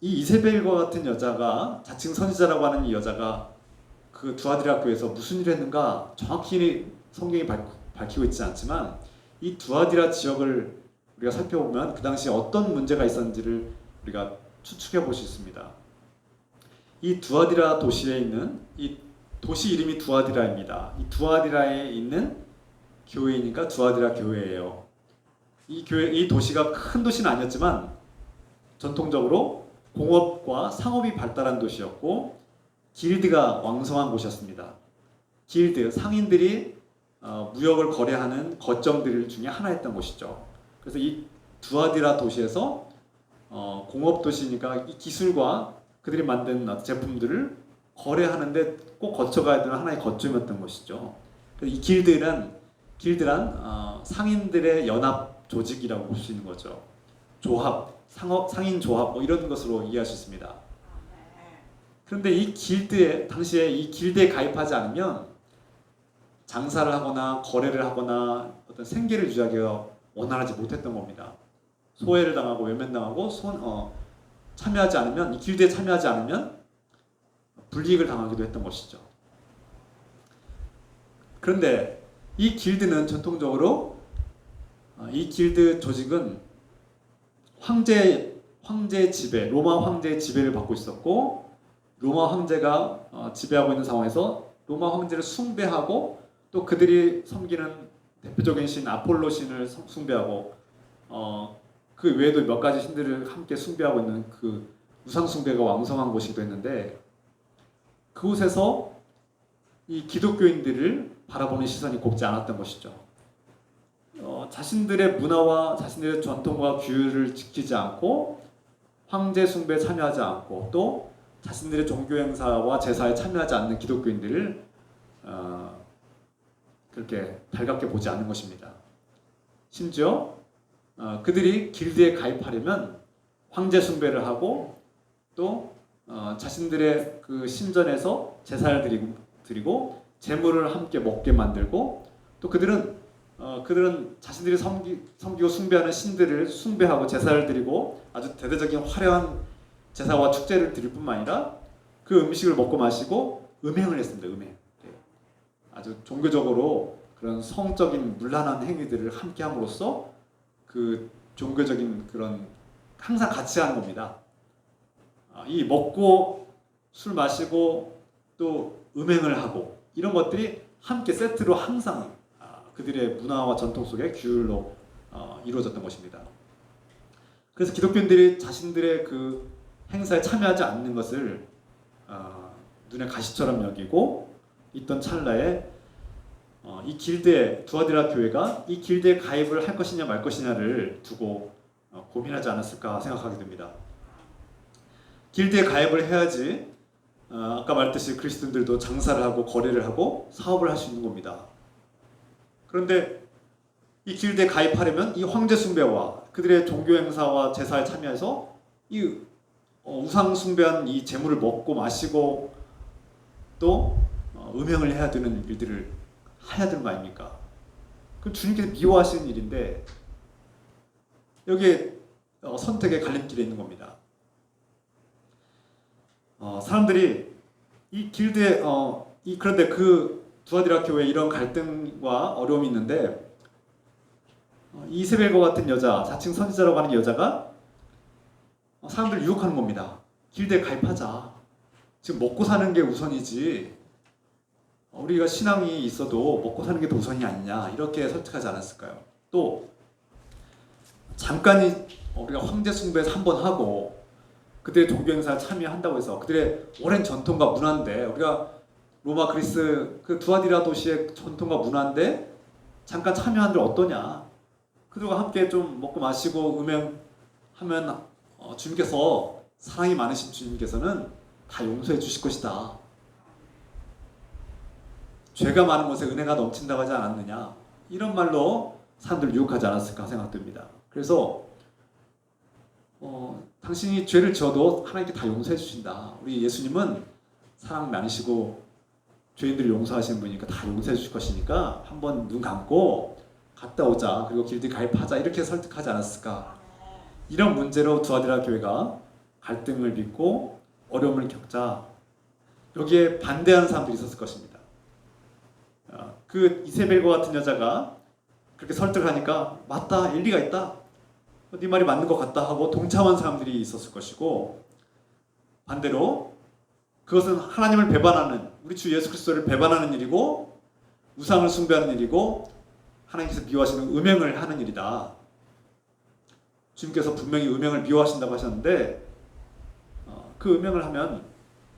이 이세벨과 같은 여자가 자칭 선지자라고 하는 이 여자가 그 두아디라 교회에서 무슨 일을 했는가 정확히 성경이 밝히고 있지 않지만 이 두아디라 지역을 우리가 살펴보면 그 당시에 어떤 문제가 있었는지를 우리가 추측해 볼 수 있습니다. 이 두아디라 도시에 있는 이 도시 이름이 두아디라입니다. 이 두아디라에 있는 교회이니까 두아디라 교회예요. 이 도시가 큰 도시는 아니었지만 전통적으로 공업과 상업이 발달한 도시였고 길드가 왕성한 곳이었습니다. 길드, 상인들이 무역을 거래하는 거점들 중에 하나였던 곳이죠. 그래서 이 두아디라 도시에서 공업 도시니까 이 기술과 그들이 만든 제품들을 거래하는데 꼭 거쳐가야 되는 하나의 거점이었던 것이죠. 그래서 이 길드란 상인들의 연합 조직이라고 볼 수 있는 거죠. 조합, 상인 조합 뭐 이런 것으로 이해할 수 있습니다. 그런데 당시에 이 길드에 가입하지 않으면 장사를 하거나 거래를 하거나 어떤 생계를 유지하기가 원활하지 못했던 겁니다. 소외를 당하고 외면당하고 참여하지 않으면 이 길드에 참여하지 않으면 불이익을 당하기도 했던 것이죠. 그런데 이 길드는 전통적으로 이 길드 조직은 황제의 지배, 로마 황제의 지배를 받고 있었고 로마 황제가 지배하고 있는 상황에서 로마 황제를 숭배하고 또 그들이 섬기는 대표적인 신 아폴로 신을 숭배하고 그 외에도 몇 가지 신들을 함께 숭배하고 있는 그 우상 숭배가 왕성한 곳이기도 했는데 그곳에서 이 기독교인들을 바라보는 시선이 곱지 않았던 것이죠. 자신들의 문화와 자신들의 전통과 규율을 지키지 않고 황제 숭배에 참여하지 않고 또 자신들의 종교 행사와 제사에 참여하지 않는 기독교인들을 그렇게 달갑게 보지 않는 것입니다. 심지어 그들이 길드에 가입하려면 황제 숭배를 하고 또 자신들의 그 신전에서 제사를 드리고 제물을 함께 먹게 만들고 또 그들은 자신들이 섬기고 숭배하는 신들을 숭배하고 제사를 드리고 아주 대대적인 화려한 제사와 축제를 드릴 뿐만 아니라 그 음식을 먹고 마시고 음행을 했습니다. 음행. 아주 종교적으로 그런 성적인 문란한 행위들을 함께 함으로써 그 종교적인 그런 항상 같이 하는 겁니다. 이 먹고 술 마시고 또 음행을 하고 이런 것들이 함께 세트로 항상 그들의 문화와 전통 속의 규율로 이루어졌던 것입니다. 그래서 기독교인들이 자신들의 그 행사에 참여하지 않는 것을 눈에 가시처럼 여기고 있던 찰나에 이 길드에 두아디라 교회가 이 길드에 가입을 할 것이냐 말 것이냐를 두고 고민하지 않았을까 생각하게 됩니다. 길드에 가입을 해야지 아까 말했듯이 그리스도인들도 장사를 하고 거래를 하고 사업을 할 수 있는 겁니다. 그런데 이 길드에 가입하려면 이 황제 숭배와 그들의 종교 행사와 제사에 참여해서 이 우상 숭배한 이 재물을 먹고 마시고 또 음행을 해야 되는 일들을 해야 되는 거 아닙니까? 그 주님께서 미워하시는 일인데 여기에 선택의 갈림길에 있는 겁니다. 사람들이 이 길드에 그런데 그 두아디라 교회에 이런 갈등과 어려움이 있는데 이세벨과 같은 여자, 자칭 선지자라고 하는 여자가 사람들을 유혹하는 겁니다. 길드에 가입하자. 지금 먹고 사는 게 우선이지. 우리가 신앙이 있어도 먹고 사는 게 더 우선이 아니냐. 이렇게 설득하지 않았을까요? 또 잠깐 우리가 황제 숭배에서 한번 하고 그들의 종교 행사에 참여한다고 해서 그들의 오랜 전통과 문화인데 우리가 로마 그리스 그 두아디라 도시의 전통과 문화인데 잠깐 참여하는 데 어떠냐? 그들과 함께 좀 먹고 마시고 음행하면 주님께서 사랑이 많으신 주님께서는 다 용서해 주실 것이다. 죄가 많은 곳에 은혜가 넘친다고 하지 않았느냐? 이런 말로 사람들을 유혹하지 않았을까 생각됩니다. 그래서 당신이 죄를 지어도 하나님께 다 용서해 주신다. 우리 예수님은 사랑 많으시고 죄인들을 용서하시는 분이니까 다 용서해 주실 것이니까 한번 눈 감고 갔다 오자. 그리고 길드 가입하자. 이렇게 설득하지 않았을까. 이런 문제로 두아디라 교회가 갈등을 빚고 어려움을 겪자 여기에 반대하는 사람들이 있었을 것입니다. 그 이세벨과 같은 여자가 그렇게 설득을 하니까 맞다. 일리가 있다. 네 말이 맞는 것 같다 하고 동참한 사람들이 있었을 것이고 반대로 그것은 하나님을 배반하는 우리 주 예수 그리스도를 배반하는 일이고 우상을 숭배하는 일이고 하나님께서 미워하시는 음행을 하는 일이다. 주님께서 분명히 음행을 미워하신다고 하셨는데 그 음행을 하면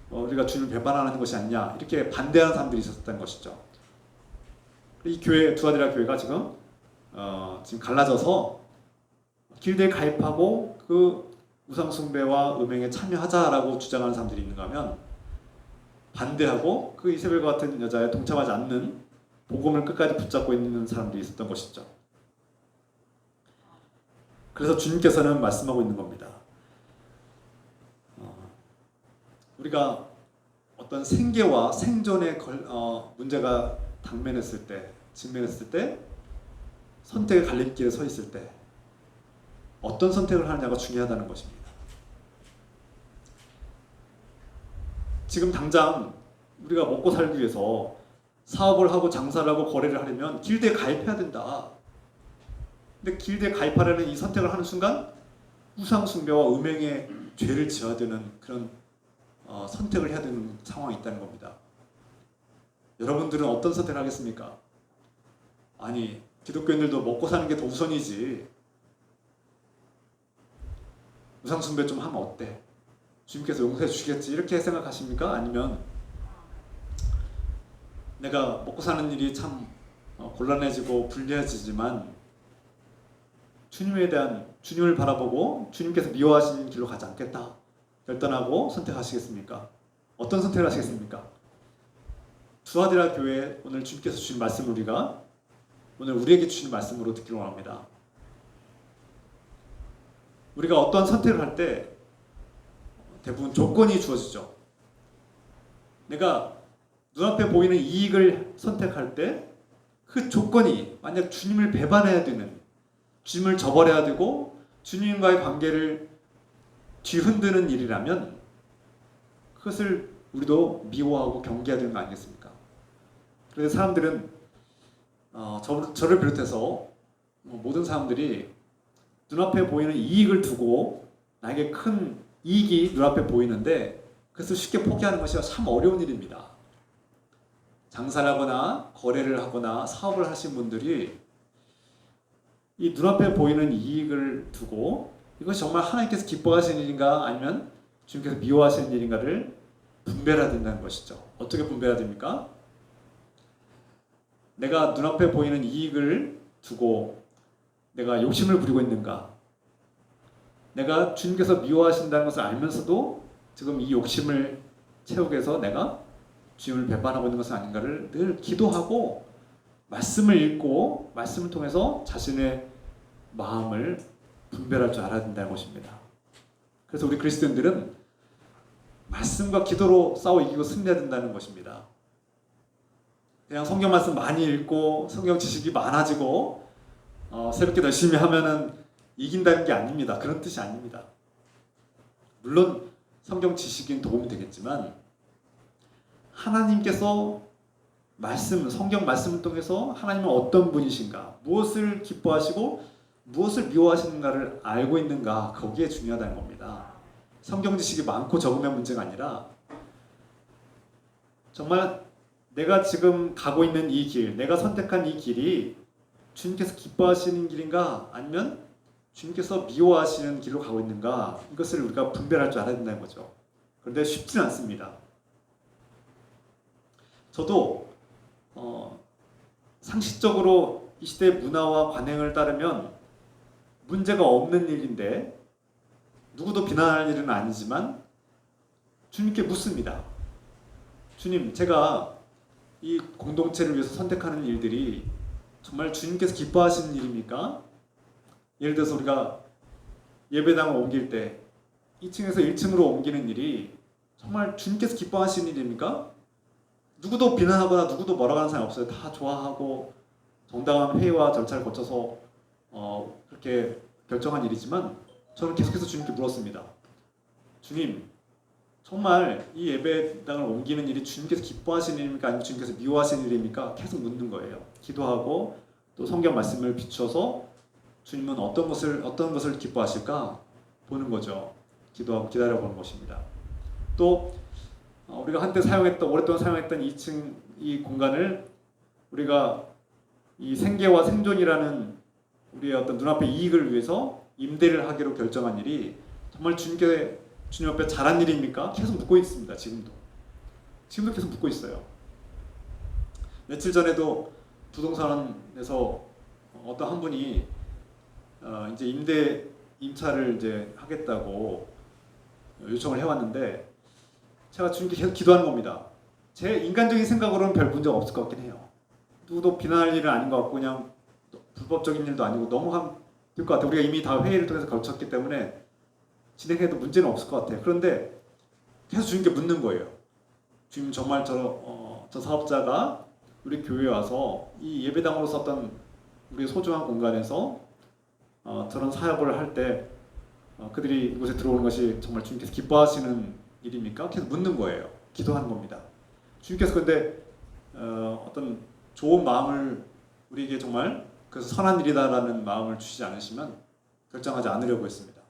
우리가 주님을 배반하는 것이 아니냐 이렇게 반대하는 사람들이 있었다는 것이죠. 이 교회 두아디라 교회가 지금 갈라져서 길드에 가입하고 그 우상 숭배와 음행에 참여하자라고 주장하는 사람들이 있는가 하면 반대하고 그 이세벨과 같은 여자에 동참하지 않는 복음을 끝까지 붙잡고 있는 사람들이 있었던 것이죠. 그래서 주님께서는 말씀하고 있는 겁니다. 우리가 어떤 생계와 생존의 문제가 직면했을 때 선택의 갈림길에 서 있을 때 어떤 선택을 하느냐가 중요하다는 것입니다. 지금 당장 우리가 먹고 살기 위해서 사업을 하고 장사를 하고 거래를 하려면 길드에 가입해야 된다. 근데 길드에 가입하려는 이 선택을 하는 순간 우상 숭배와 음행의 죄를 지어야 되는 그런 선택을 해야 되는 상황이 있다는 겁니다. 여러분들은 어떤 선택을 하겠습니까? 아니, 기독교인들도 먹고 사는 게 더 우선이지. 우상 숭배 좀 하면 어때? 주님께서 용서해 주시겠지 이렇게 생각하십니까? 아니면 내가 먹고 사는 일이 참 곤란해지고 불리해지지만 주님을 바라보고 주님께서 미워하시는 길로 가지 않겠다 결단하고 선택하시겠습니까? 어떤 선택을 하시겠습니까? 두아디라 교회 오늘 주님께서 주신 말씀을 우리가 오늘 우리에게 주신 말씀으로 듣기로 합니다. 우리가 어떠한 선택을 할 때 대부분 조건이 주어지죠. 내가 눈앞에 보이는 이익을 선택할 때 그 조건이 만약 주님을 배반해야 되는, 주님을 저버려야 되고 주님과의 관계를 뒤흔드는 일이라면 그것을 우리도 미워하고 경계해야 되는 거 아니겠습니까? 그래서 사람들은 저를 비롯해서 모든 사람들이 눈앞에 보이는 이익을 두고 나에게 큰 이익이 눈앞에 보이는데 그것을 쉽게 포기하는 것이 참 어려운 일입니다. 장사를 하거나 거래를 하거나 사업을 하신 분들이 이 눈앞에 보이는 이익을 두고 이것이 정말 하나님께서 기뻐하시는 일인가 아니면 주님께서 미워하시는 일인가를 분별해야 된다는 것이죠. 어떻게 분별해야 됩니까? 내가 눈앞에 보이는 이익을 두고 내가 욕심을 부리고 있는가? 내가 주님께서 미워하신다는 것을 알면서도 지금 이 욕심을 채우기 위해서 내가 주님을 배반하고 있는 것은 아닌가를 늘 기도하고 말씀을 읽고 말씀을 통해서 자신의 마음을 분별할 줄 알아야 된다는 것입니다. 그래서 우리 그리스도인들은 말씀과 기도로 싸워 이기고 승리해야 된다는 것입니다. 그냥 성경 말씀 많이 읽고 성경 지식이 많아지고 새롭게 열심히 하면은 이긴다는 게 아닙니다. 그런 뜻이 아닙니다. 물론 성경 지식은 도움이 되겠지만 하나님께서 성경 말씀을 통해서 하나님은 어떤 분이신가, 무엇을 기뻐하시고 무엇을 미워하시는가를 알고 있는가, 거기에 중요하다는 겁니다. 성경 지식이 많고 적으면 문제가 아니라 정말 내가 지금 가고 있는 이 길, 내가 선택한 이 길이 주님께서 기뻐하시는 길인가 아니면 주님께서 미워하시는 길로 가고 있는가, 이것을 우리가 분별할 줄 알아야 된다는 거죠. 그런데 쉽지는 않습니다. 저도 상식적으로 이 시대의 문화와 관행을 따르면 문제가 없는 일인데 누구도 비난할 일은 아니지만 주님께 묻습니다. 주님, 제가 이 공동체를 위해서 선택하는 일들이 정말 주님께서 기뻐하시는 일입니까? 예를 들어서 우리가 예배당을 옮길 때 2층에서 1층으로 옮기는 일이 정말 주님께서 기뻐하시는 일입니까? 누구도 비난하거나 누구도 뭐라고 하는 사람이 없어요. 다 좋아하고 정당한 회의와 절차를 거쳐서 그렇게 결정한 일이지만 저는 계속해서 주님께 물었습니다. 주님, 정말 이 예배당을 옮기는 일이 주님께서 기뻐하시는 일입니까? 아니면 주님께서 미워하시는 일입니까? 계속 묻는 거예요. 기도하고 또 성경 말씀을 비추어서 주님은 어떤 것을 기뻐하실까 보는 거죠. 기도하고 기다려보는 것입니다. 또 우리가 한때 오랫동안 사용했던 2층 이 공간을 우리가 이 생계와 생존이라는 우리의 어떤 눈앞의 이익을 위해서 임대를 하기로 결정한 일이 정말 주님 앞에 잘한 일입니까? 계속 묻고 있습니다. 지금도 계속 묻고 있어요. 며칠 전에도 부동산에서 어떤 한 분이 이제 임차를 이제 하겠다고 요청을 해왔는데 제가 주님께 계속 기도하는 겁니다. 제 인간적인 생각으로는 별 문제가 없을 것 같긴 해요. 누구도 비난할 일은 아닌 것 같고 그냥 불법적인 일도 아니고 넘어가면 될 것 같아요. 우리가 이미 다 회의를 통해서 거쳤기 때문에 진행해도 문제는 없을 것 같아요. 그런데 계속 주님께 묻는 거예요. 주님, 정말 저 사업자가 우리 교회에 와서 이 예배당으로 썼던 우리 소중한 공간에서 저런 사업을 할 때 그들이 이곳에 들어오는 것이 정말 주님께서 기뻐하시는 일입니까? 계속 묻는 거예요. 기도하는 겁니다. 주님께서 근데 어떤 좋은 마음을 우리에게 정말 그래서 선한 일이다라는 마음을 주시지 않으시면 결정하지 않으려고 했습니다.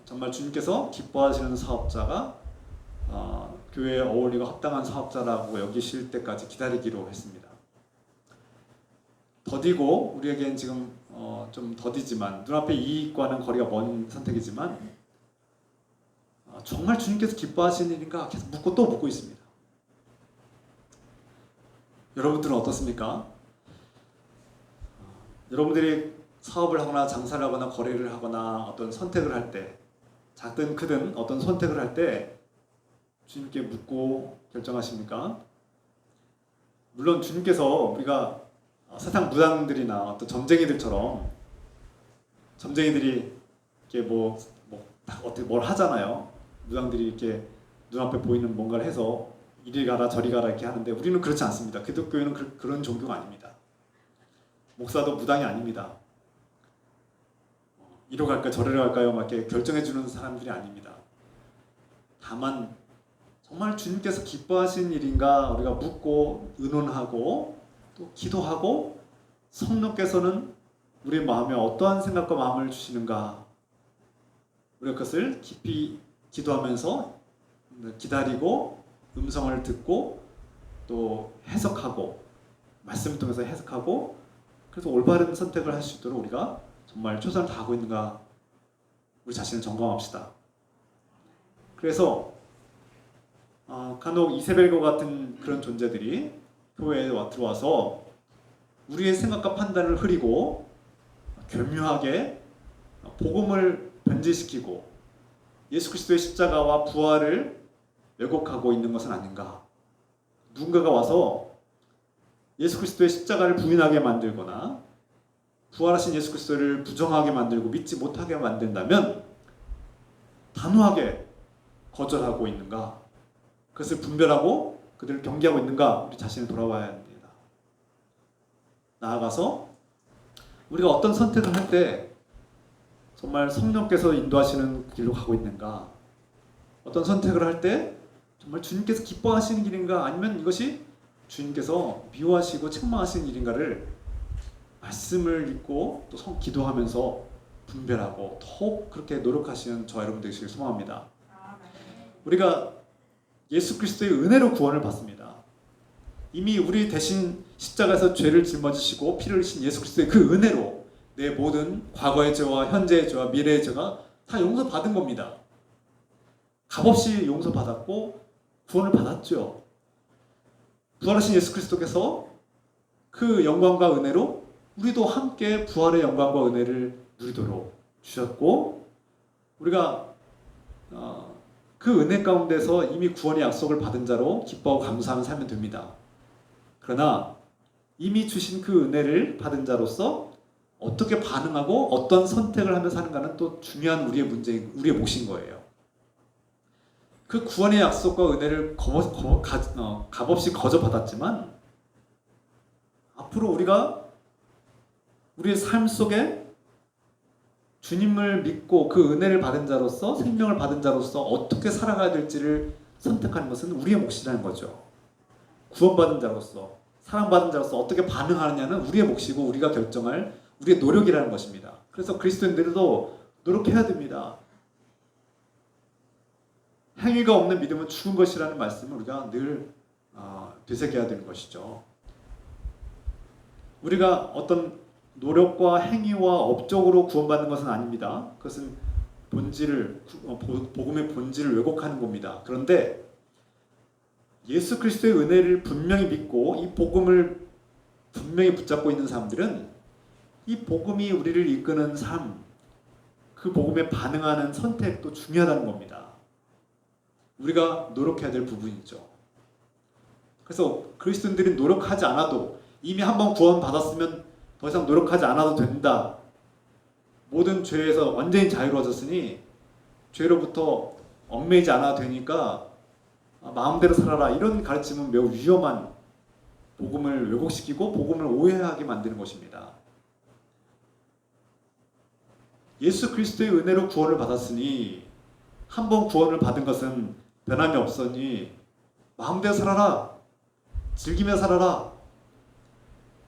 정말 주님께서 기뻐하시는 사업자가 교회에 어울리고 합당한 사업자라고 여기실 때까지 기다리기로 했습니다. 더디고 우리에겐 지금 좀 더디지만 눈앞의 이익과는 거리가 먼 선택이지만 정말 주님께서 기뻐하시는 일인가 계속 묻고 또 묻고 있습니다. 여러분들은 어떻습니까? 여러분들이 사업을 하거나 장사를 하거나 거래를 하거나 어떤 선택을 할 때 작든 크든 어떤 선택을 할 때 주님께 묻고 결정하십니까? 물론 주님께서 우리가 세상 무당들이나 어떤 점쟁이들처럼 점쟁이들이 이렇게 어떻게 뭘 하잖아요. 무당들이 이렇게 눈앞에 보이는 뭔가를 해서 이리 가라 저리 가라 이렇게 하는데 우리는 그렇지 않습니다. 기독교회는 그런 종교가 아닙니다. 목사도 무당이 아닙니다. 이리로 갈까요 저리로 갈까요 막 이렇게 결정해 주는 사람들이 아닙니다. 다만 정말 주님께서 기뻐하시는 일인가 우리가 묻고 의논하고 또 기도하고 성령께서는 우리 마음에 어떠한 생각과 마음을 주시는가 우리가 그것을 깊이 기도하면서 기다리고 음성을 듣고 또 해석하고 말씀을 통해서 해석하고 그래서 올바른 선택을 할 수 있도록 우리가 정말 최선을 다하고 있는가 우리 자신을 점검합시다. 그래서 간혹 이세벨과 같은 그런 존재들이 교회에 들어와서 우리의 생각과 판단을 흐리고 교묘하게 복음을 변질시키고 예수 그리스도의 십자가와 부활을 왜곡하고 있는 것은 아닌가? 누군가가 와서 예수 그리스도의 십자가를 부인하게 만들거나 부활하신 예수 그리스도를 부정하게 만들고 믿지 못하게 만든다면 단호하게 거절하고 있는가? 그것을 분별하고 그들을 경계하고 있는가? 우리 자신을 돌아봐야 합니다. 나아가서 우리가 어떤 선택을 할 때 정말 성령께서 인도하시는 길로 가고 있는가? 어떤 선택을 할 때 정말 주님께서 기뻐하시는 길인가? 아니면 이것이 주님께서 미워하시고 책망하시는 일인가를 말씀을 읽고 또 기도하면서 분별하고 더욱 그렇게 노력하시는 저와 여러분 되시길 소망합니다. 우리가 예수 그리스도의 은혜로 구원을 받습니다. 이미 우리 대신 십자가에서 죄를 짊어지시고 피를 흘리신 예수 그리스도의 그 은혜로 내 모든 과거의 죄와 현재의 죄와 미래의 죄가 다 용서받은 겁니다. 값없이 용서받았고 구원을 받았죠. 부활하신 예수 그리스도께서 그 영광과 은혜로 우리도 함께 부활의 영광과 은혜를 누리도록 주셨고 우리가 그 은혜 가운데서 이미 구원의 약속을 받은 자로 기뻐하고 감사하며 살면 됩니다. 그러나 이미 주신 그 은혜를 받은 자로서 어떻게 반응하고 어떤 선택을 하며 사는가는 또 중요한 우리의 문제인 우리의 몫인 거예요. 그 구원의 약속과 은혜를 값없이 거저 받았지만 앞으로 우리가 우리의 삶 속에 주님을 믿고 그 은혜를 받은 자로서 생명을 받은 자로서 어떻게 살아가야 될지를 선택하는 것은 우리의 몫이라는 거죠. 구원받은 자로서 사랑받은 자로서 어떻게 반응하느냐는 우리의 몫이고 우리가 결정할 우리의 노력이라는 것입니다. 그래서 그리스도인들도 노력해야 됩니다. 행위가 없는 믿음은 죽은 것이라는 말씀을 우리가 늘 되새겨야 되는 것이죠. 우리가 어떤 노력과 행위와 업적으로 구원받는 것은 아닙니다. 그것은 복음의 본질을 왜곡하는 겁니다. 그런데 예수 그리스도의 은혜를 분명히 믿고 이 복음을 분명히 붙잡고 있는 사람들은 이 복음이 우리를 이끄는 삶, 그 복음에 반응하는 선택도 중요하다는 겁니다. 우리가 노력해야 될 부분이죠. 그래서 그리스도인들이 노력하지 않아도 이미 한번 구원 받았으면 더 이상 노력하지 않아도 된다. 모든 죄에서 완전히 자유로워졌으니 죄로부터 얽매이지 않아도 되니까 마음대로 살아라. 이런 가르침은 매우 위험한 복음을 왜곡시키고 복음을 오해하게 만드는 것입니다. 예수 그리스도의 은혜로 구원을 받았으니 한번 구원을 받은 것은 변함이 없으니 마음대로 살아라. 즐기며 살아라.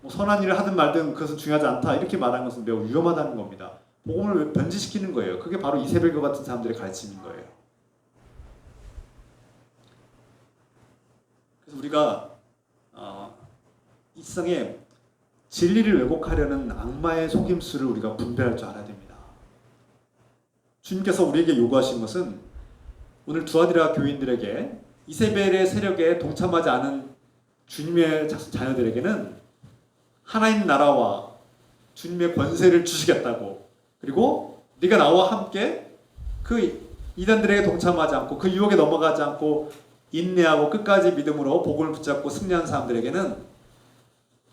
선한 일을 하든 말든 그것은 중요하지 않다. 이렇게 말하는 것은 매우 위험하다는 겁니다. 복음을 변질시키는 거예요. 그게 바로 이세벨과 같은 사람들의 가르침인 거예요. 그래서 우리가 이 세상에 진리를 왜곡하려는 악마의 속임수를 우리가 분별할 줄 알아야 됩니다. 주님께서 우리에게 요구하신 것은 오늘 두아디라 교인들에게 이세벨의 세력에 동참하지 않은 주님의 자녀들에게는 하나님 나라와 주님의 권세를 주시겠다고, 그리고 네가 나와 함께 그 이단들에게 동참하지 않고 그 유혹에 넘어가지 않고 인내하고 끝까지 믿음으로 복음을 붙잡고 승리한 사람들에게는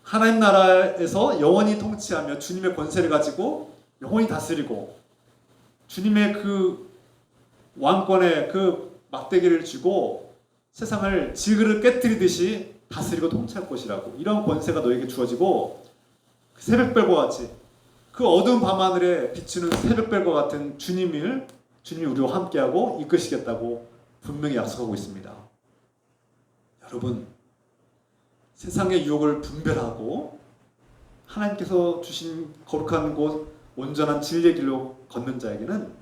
하나님 나라에서 영원히 통치하며 주님의 권세를 가지고 영원히 다스리고 주님의 그 왕권의 그 막대기를 쥐고 세상을 질그릇 깨뜨리듯이 다스리고 통치할 것이라고, 이런 권세가 너에게 주어지고 새벽별과 같이 그 어두운 밤하늘에 비추는 새벽별과 같은 주님이 우리와 함께하고 이끄시겠다고 분명히 약속하고 있습니다. 여러분, 세상의 유혹을 분별하고 하나님께서 주신 거룩한 곳 온전한 진리의 길로 걷는 자에게는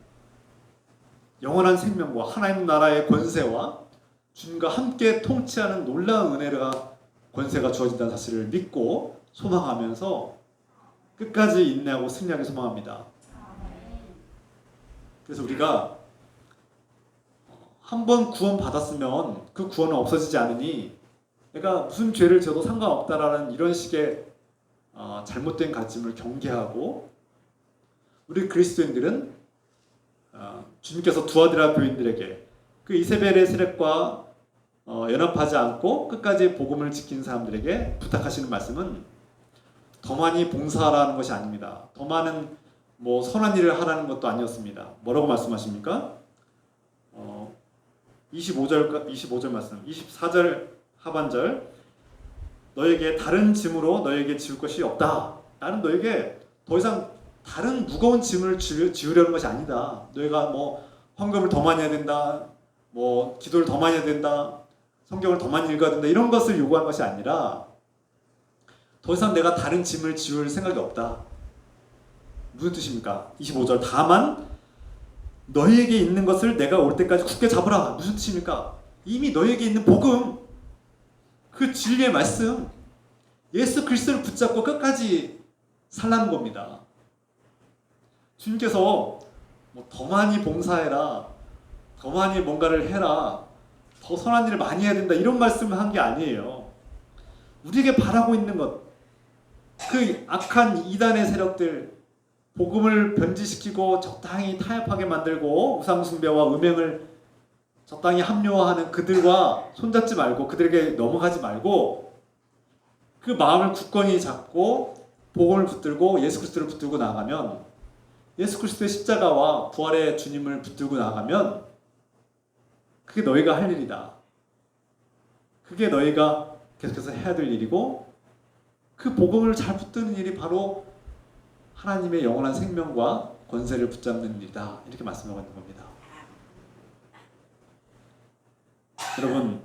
영원한 생명과 하나님 나라의 권세와 주님과 함께 통치하는 놀라운 은혜가 권세가 주어진다는 사실을 믿고 소망하면서 끝까지 인내하고 승리하기 소망합니다. 그래서 우리가 한번 구원 받았으면 그 구원은 없어지지 않으니 내가 무슨 죄를 지어도 상관없다라는 이런 식의 잘못된 가르침을 경계하고 우리 그리스도인들은 주님께서 두아디라 교인들에게 그 이세벨의 세력과 연합하지 않고 끝까지 복음을 지킨 사람들에게 부탁하시는 말씀은 더 많이 봉사하라는 것이 아닙니다. 더 많은 선한 일을 하라는 것도 아니었습니다. 뭐라고 말씀하십니까? 25절 말씀, 24절 하반절, 너에게 다른 짐으로 너에게 지울 것이 없다. 나는 너에게 더 이상 다른 무거운 짐을 지우려는 것이 아니다. 너희가 헌금을 더 많이 해야 된다, 기도를 더 많이 해야 된다, 성경을 더 많이 읽어야 된다, 이런 것을 요구한 것이 아니라 더 이상 내가 다른 짐을 지울 생각이 없다. 무슨 뜻입니까? 25절, 다만 너희에게 있는 것을 내가 올 때까지 굳게 잡으라. 무슨 뜻입니까? 이미 너희에게 있는 복음, 그 진리의 말씀, 예수 그리스도를 붙잡고 끝까지 살라는 겁니다. 주님께서 더 많이 봉사해라, 더 많이 뭔가를 해라, 더 선한 일을 많이 해야 된다, 이런 말씀을 한 게 아니에요. 우리에게 바라고 있는 것, 그 악한 이단의 세력들, 복음을 변질시키고 적당히 타협하게 만들고 우상숭배와 음행을 적당히 합리화하는 그들과 손잡지 말고, 그들에게 넘어가지 말고, 그 마음을 굳건히 잡고 복음을 붙들고 예수 그리스도를 붙들고 나가면, 예수 그리스도의 십자가와 부활의 주님을 붙들고 나가면 그게 너희가 할 일이다. 그게 너희가 계속해서 해야 될 일이고, 그 복음을 잘 붙드는 일이 바로 하나님의 영원한 생명과 권세를 붙잡는 일이다. 이렇게 말씀하고 있는 겁니다. 여러분,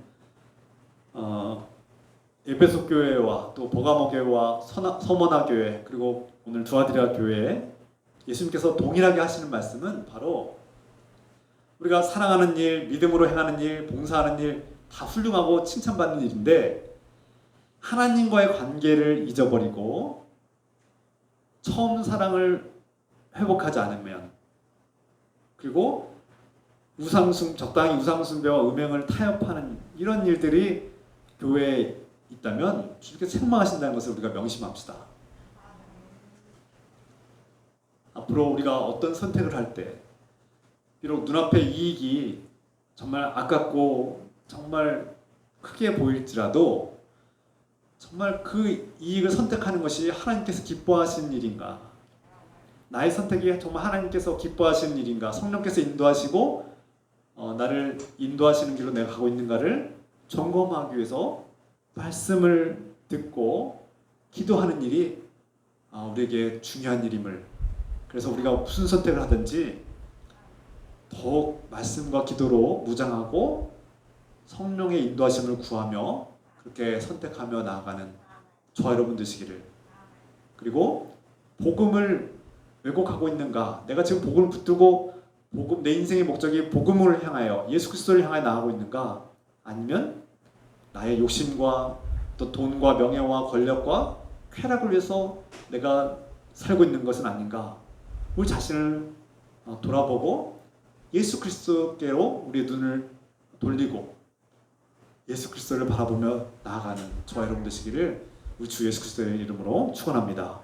에베소 교회와 또 버가모 교회와 서머나 교회, 그리고 오늘 두아디라 교회에 예수님께서 동일하게 하시는 말씀은 바로 우리가 사랑하는 일, 믿음으로 행하는 일, 봉사하는 일 다 훌륭하고 칭찬받는 일인데, 하나님과의 관계를 잊어버리고 처음 사랑을 회복하지 않으면, 그리고 적당히 우상숭배와 음행을 타협하는 이런 일들이 교회에 있다면 주님께서 책망하신다는 것을 우리가 명심합시다. 앞으로 우리가 어떤 선택을 할 때, 비록 눈앞의 이익이 정말 아깝고 정말 크게 보일지라도 정말 그 이익을 선택하는 것이 하나님께서 기뻐하시는 일인가, 나의 선택이 정말 하나님께서 기뻐하시는 일인가, 성령께서 인도하시고 나를 인도하시는 길로 내가 가고 있는가를 점검하기 위해서 말씀을 듣고 기도하는 일이 우리에게 중요한 일임을, 그래서 우리가 무슨 선택을 하든지 더욱 말씀과 기도로 무장하고 성령의 인도하심을 구하며 그렇게 선택하며 나아가는 저와 여러분 되시기를, 그리고 복음을 왜곡하고 있는가, 내가 지금 복음을 붙들고 내 인생의 목적이 복음을 향하여 예수 그리스도를 향하여 나아가고 있는가, 아니면 나의 욕심과 또 돈과 명예와 권력과 쾌락을 위해서 내가 살고 있는 것은 아닌가, 우리 자신을 돌아보고 예수 그리스도께로 우리의 눈을 돌리고 예수 그리스도를 바라보며 나아가는 저와 여러분 되시기를 우리 주 예수 그리스도의 이름으로 축원합니다.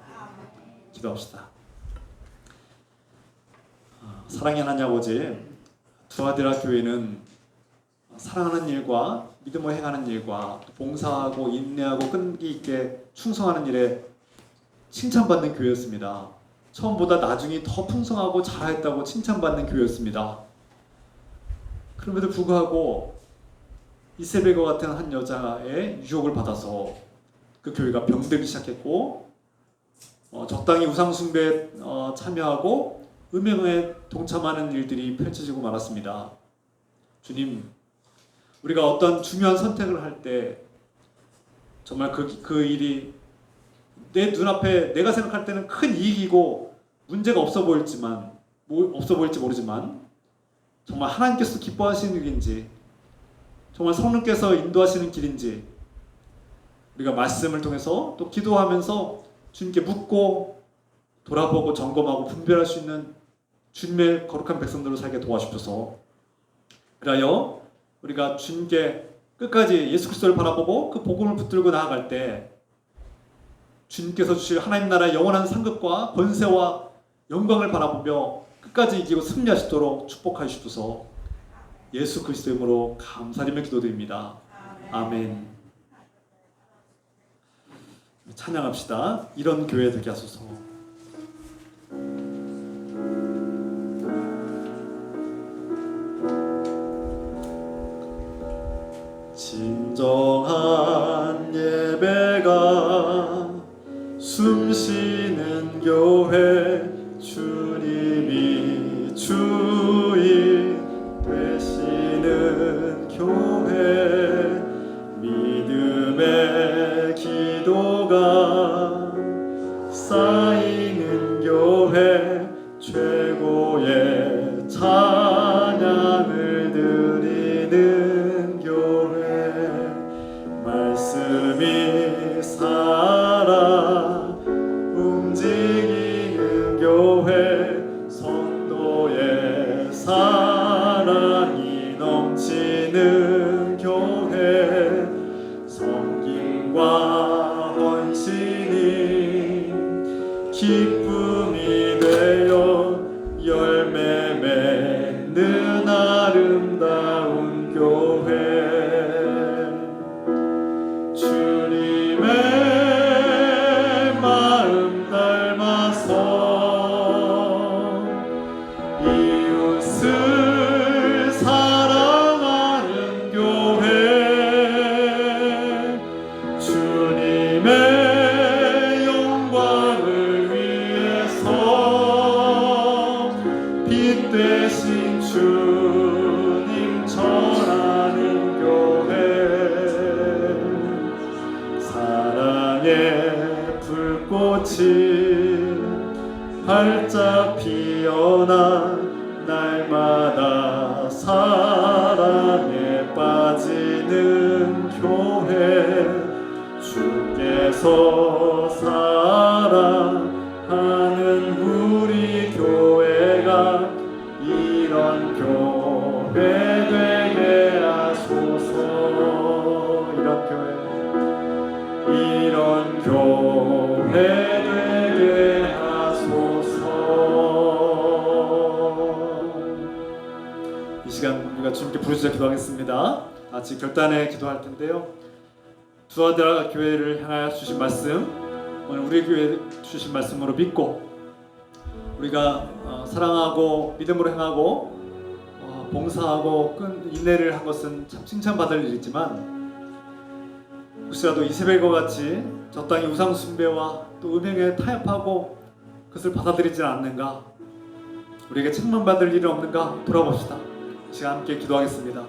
기도합시다. 사랑의 하나님 아버지, 두아디라 교회는 사랑하는 일과 믿음으로 행하는 일과 봉사하고 인내하고 끈기 있게 충성하는 일에 칭찬받는 교회였습니다. 처음보다 나중이 더 풍성하고 잘했다고 칭찬받는 교회였습니다. 그럼에도 불구하고 이세벨과 같은 한 여자의 유혹을 받아서 그 교회가 병들기 시작했고, 적당히 우상숭배에 참여하고 음행에 동참하는 일들이 펼쳐지고 말았습니다. 주님, 우리가 어떤 중요한 선택을 할 때 정말 그 일이 내 눈앞에 내가 생각할 때는 큰 이익이고 문제가 없어 보일지 모르지만 정말 하나님께서 기뻐하시는 일인지, 정말 성령께서 인도하시는 길인지 우리가 말씀을 통해서 또 기도하면서 주님께 묻고 돌아보고 점검하고 분별할 수 있는 주님의 거룩한 백성들로 살게 도와주셔서, 그리하여 우리가 주님께 끝까지 예수 그리스도를 바라보고 그 복음을 붙들고 나아갈 때 주님께서 주실 하나님 나라의 영원한 상급과 권세와 영광을 바라보며 끝까지 이기고 승리하시도록 축복하여 주셔서 예수 그리스도 이름으로 감사드리며 기도드립니다. 아멘. 찬양합시다. 이런 교회 되게 하소서. 진정한 예배가 숨쉬는 교회, 주님이 주인 되시는 교회, 믿음의 기도가 쌓이는 교회, 최고의 찬양을 드리는 교회, 말씀이 살아 움직이는 교회, 성도의 사랑이 넘치는 교회, 섬김과 헌신이 기쁨이 되어 열매 맺는 아름다운 교회, 주님의 마음 닮아서 이웃을 사랑하는 교회, 주님의 영광을 위해서 빛 되신 주님 전하는 교회, 사랑의 불꽃이 활짝 피어나 날마다 사랑에 빠지는 교회, 주께서 사랑하는 우리 교회가 이런 교회 되게 하소서. 이런 교회 되게 하소서. 이 시간 우리가 주님께 부르짖어 기도하겠습니다. 같이 결단에 기도할 텐데요. 두아드라 교회를 향하여 주신 말씀, 오늘 우리 교회에 주신 말씀으로 믿고 우리가 사랑하고 믿음으로 행하고 봉사하고 끈 인내를 한 것은 참 칭찬받을 일이지만, 혹시라도 이세벨과 같이 저 땅의 우상 숭배와 또 음행에 타협하고 그것을 받아들이지 않는가, 우리에게 책망받을 일은 없는가 돌아봅시다. 이 시간 함께 기도하겠습니다.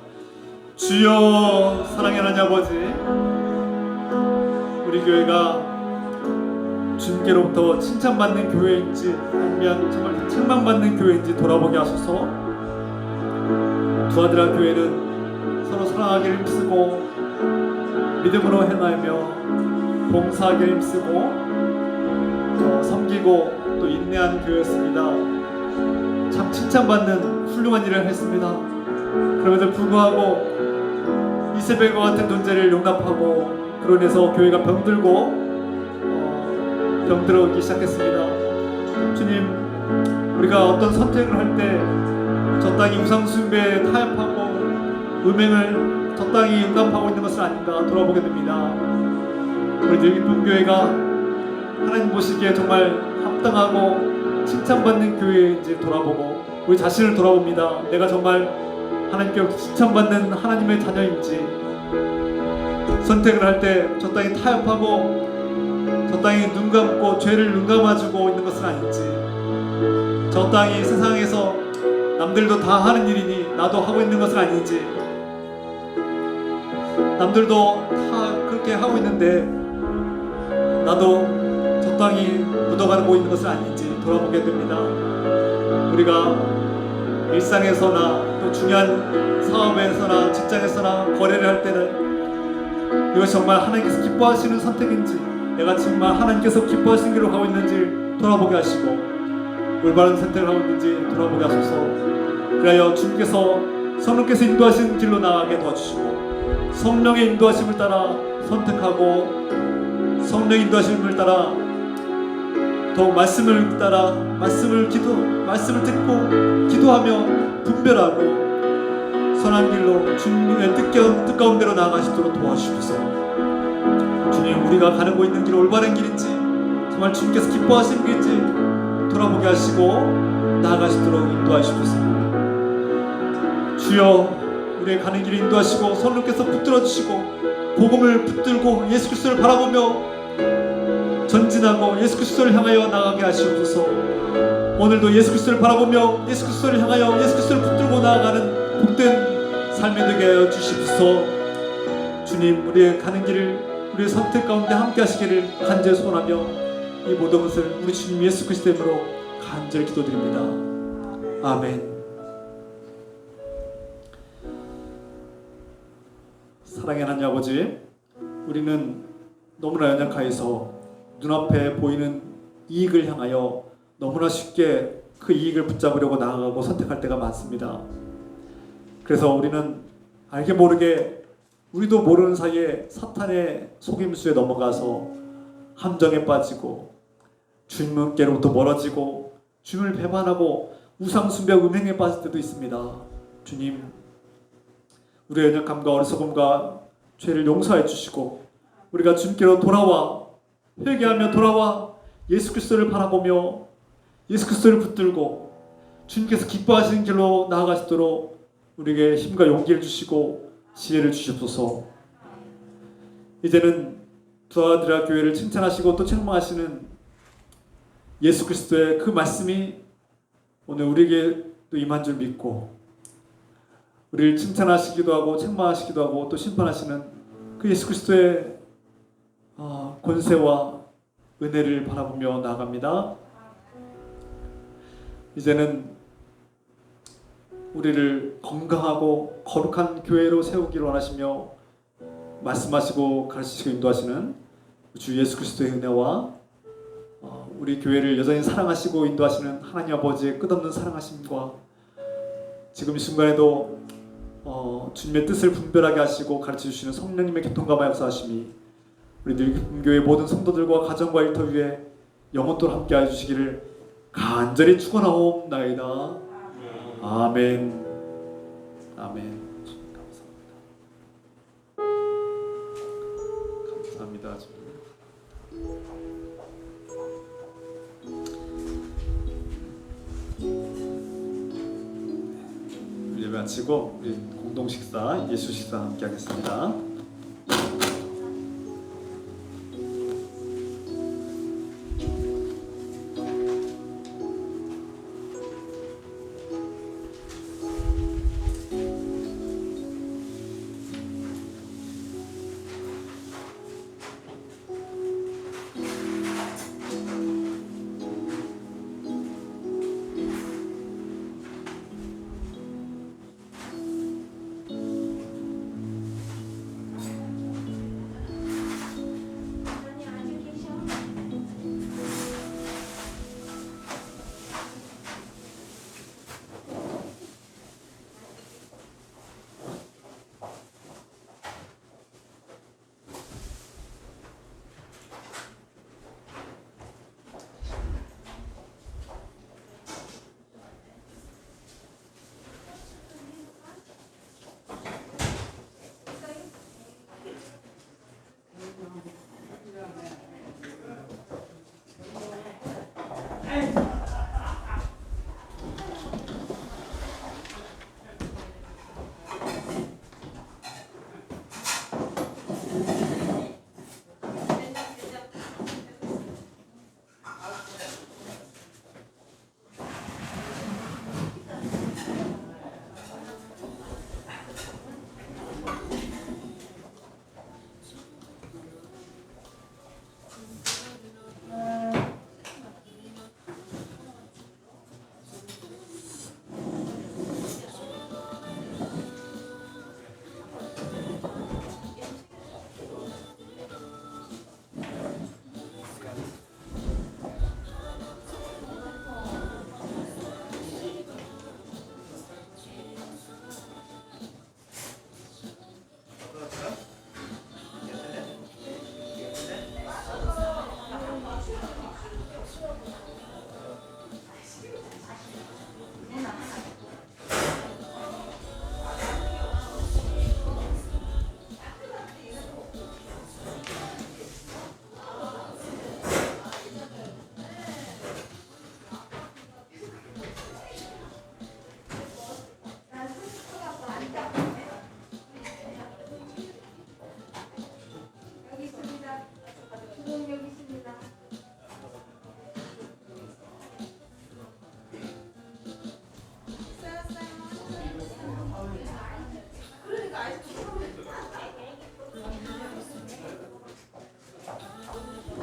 주여, 사랑의 하나님 아버지, 우리 교회가 주님께로부터 칭찬받는 교회인지 아니면 정말 책망받는 교회인지 돌아보게 하소서. 두아드라 교회는 서로 사랑하기를 힘쓰고 믿음으로 행하며 봉사하기를 힘쓰고 섬기고 또 인내하는 교회였습니다. 참 칭찬받는 훌륭한 일을 했습니다. 그럼에도 불구하고 이세벨과 같은 존재를 용납하고 그로 인해서 교회가 병들어오기 시작했습니다. 주님, 우리가 어떤 선택을 할 때 저 땅이 우상숭배에 타협하고 음행을 적당히 용납하고 있는 것은 아닌가 돌아보게 됩니다. 우리들 이쁜 교회가 하나님 보시기에 정말 합당하고 칭찬받는 교회인지 돌아보고 우리 자신을 돌아봅니다. 내가 정말 하나님께 칭찬받는 하나님의 자녀인지, 선택을 할 때 저 땅에 타협하고 저 땅에 눈 감고 죄를 눈 감아주고 있는 것은 아닌지, 저 땅이 세상에서 남들도 다 하는 일이니 나도 하고 있는 것은 아닌지, 남들도 다 그렇게 하고 있는데 나도 저 땅이 묻어가고 있는 것은 아닌지 돌아보게 됩니다. 우리가 일상에서나 또 중요한 사업에서나 직장에서나 거래를 할 때는 이것이 정말 하나님께서 기뻐하시는 선택인지, 내가 정말 하나님께서 기뻐하시는 길로 가고 있는지 돌아보게 하시고 올바른 선택을 하고 있는지 돌아보게 하소서. 그리하여 주님께서 성령께서 인도하시는 길로 나아가게 도와주시고 성령의 인도하심을 따라 선택하고 성령의 인도하심을 따라 더욱 말씀을 따라 말씀을 듣고 기도하며 분별하고 선한 길로 주님의 뜻 가운데로 나아가시도록 도와주십시오. 주님, 우리가 가고 있는 길이 올바른 길인지 정말 주님께서 기뻐하시는 길인지 돌아보게 하시고 나아가시도록 인도하시옵소서. 주여, 우리의 가는 길을 인도하시고 성령께서 붙들어 주시고 복음을 붙들고 예수 그리스도를 바라보며 전진하고 예수 그리스도를 향하여 나아가게 하시옵소서. 오늘도 예수 그리스도를 바라보며 예수 그리스도를 향하여 예수 그리스도를 붙들고 나아가는 복된 삶이 되게 하여 주십시오. 주님, 우리의 가는 길을 우리의 선택 가운데 함께 하시기를 간절히 소원하며 이 모든 것을 우리 주님 예수 그리스도의 이름으로 간절히 기도드립니다. 아멘. 사랑의 하나님 아버지, 우리는 너무나 연약하여서 눈앞에 보이는 이익을 향하여 너무나 쉽게 그 이익을 붙잡으려고 나아가고 선택할 때가 많습니다. 그래서 우리는 알게 모르게 우리도 모르는 사이에 사탄의 속임수에 넘어가서 함정에 빠지고 주님께로부터 멀어지고 주님을 배반하고 우상숭배 음행에 빠질 때도 있습니다. 주님, 우리의 연약함과 어리석음과 죄를 용서해 주시고 우리가 주님께로 돌아와 회개하며 돌아와 예수 그리스도를 바라보며 예수 그리스도를 붙들고 주님께서 기뻐하시는 길로 나아가시도록 우리에게 힘과 용기를 주시고 지혜를 주시옵소서. 이제는 두아드라 교회를 칭찬하시고 또 책망하시는 예수 그리스도의 그 말씀이 오늘 우리에게 또 임한 줄 믿고 우리를 칭찬하시기도 하고 책망하시기도 하고 또 심판하시는 그 예수 그리스도의 권세와 은혜를 바라보며 나아갑니다. 이제는 우리를 건강하고 거룩한 교회로 세우기를 원하시며 말씀하시고 가르치시고 인도하시는 주 예수 그리스도의 은혜와 우리 교회를 여전히 사랑하시고 인도하시는 하나님 아버지의 끝없는 사랑하심과 지금 이 순간에도 주님의 뜻을 분별하게 하시고 가르쳐주시는 성령님의 교통감화 역사하심이 우리 늘금교회 모든 성도들과 가정과 일터 위에 영원토록 함께하여 주시기를 간절히 축원하옵나이다. 아멘. 아멘. 감사합니다. 예배 마치고 우리 공동 식사, 예수 식사 함께 하겠습니다.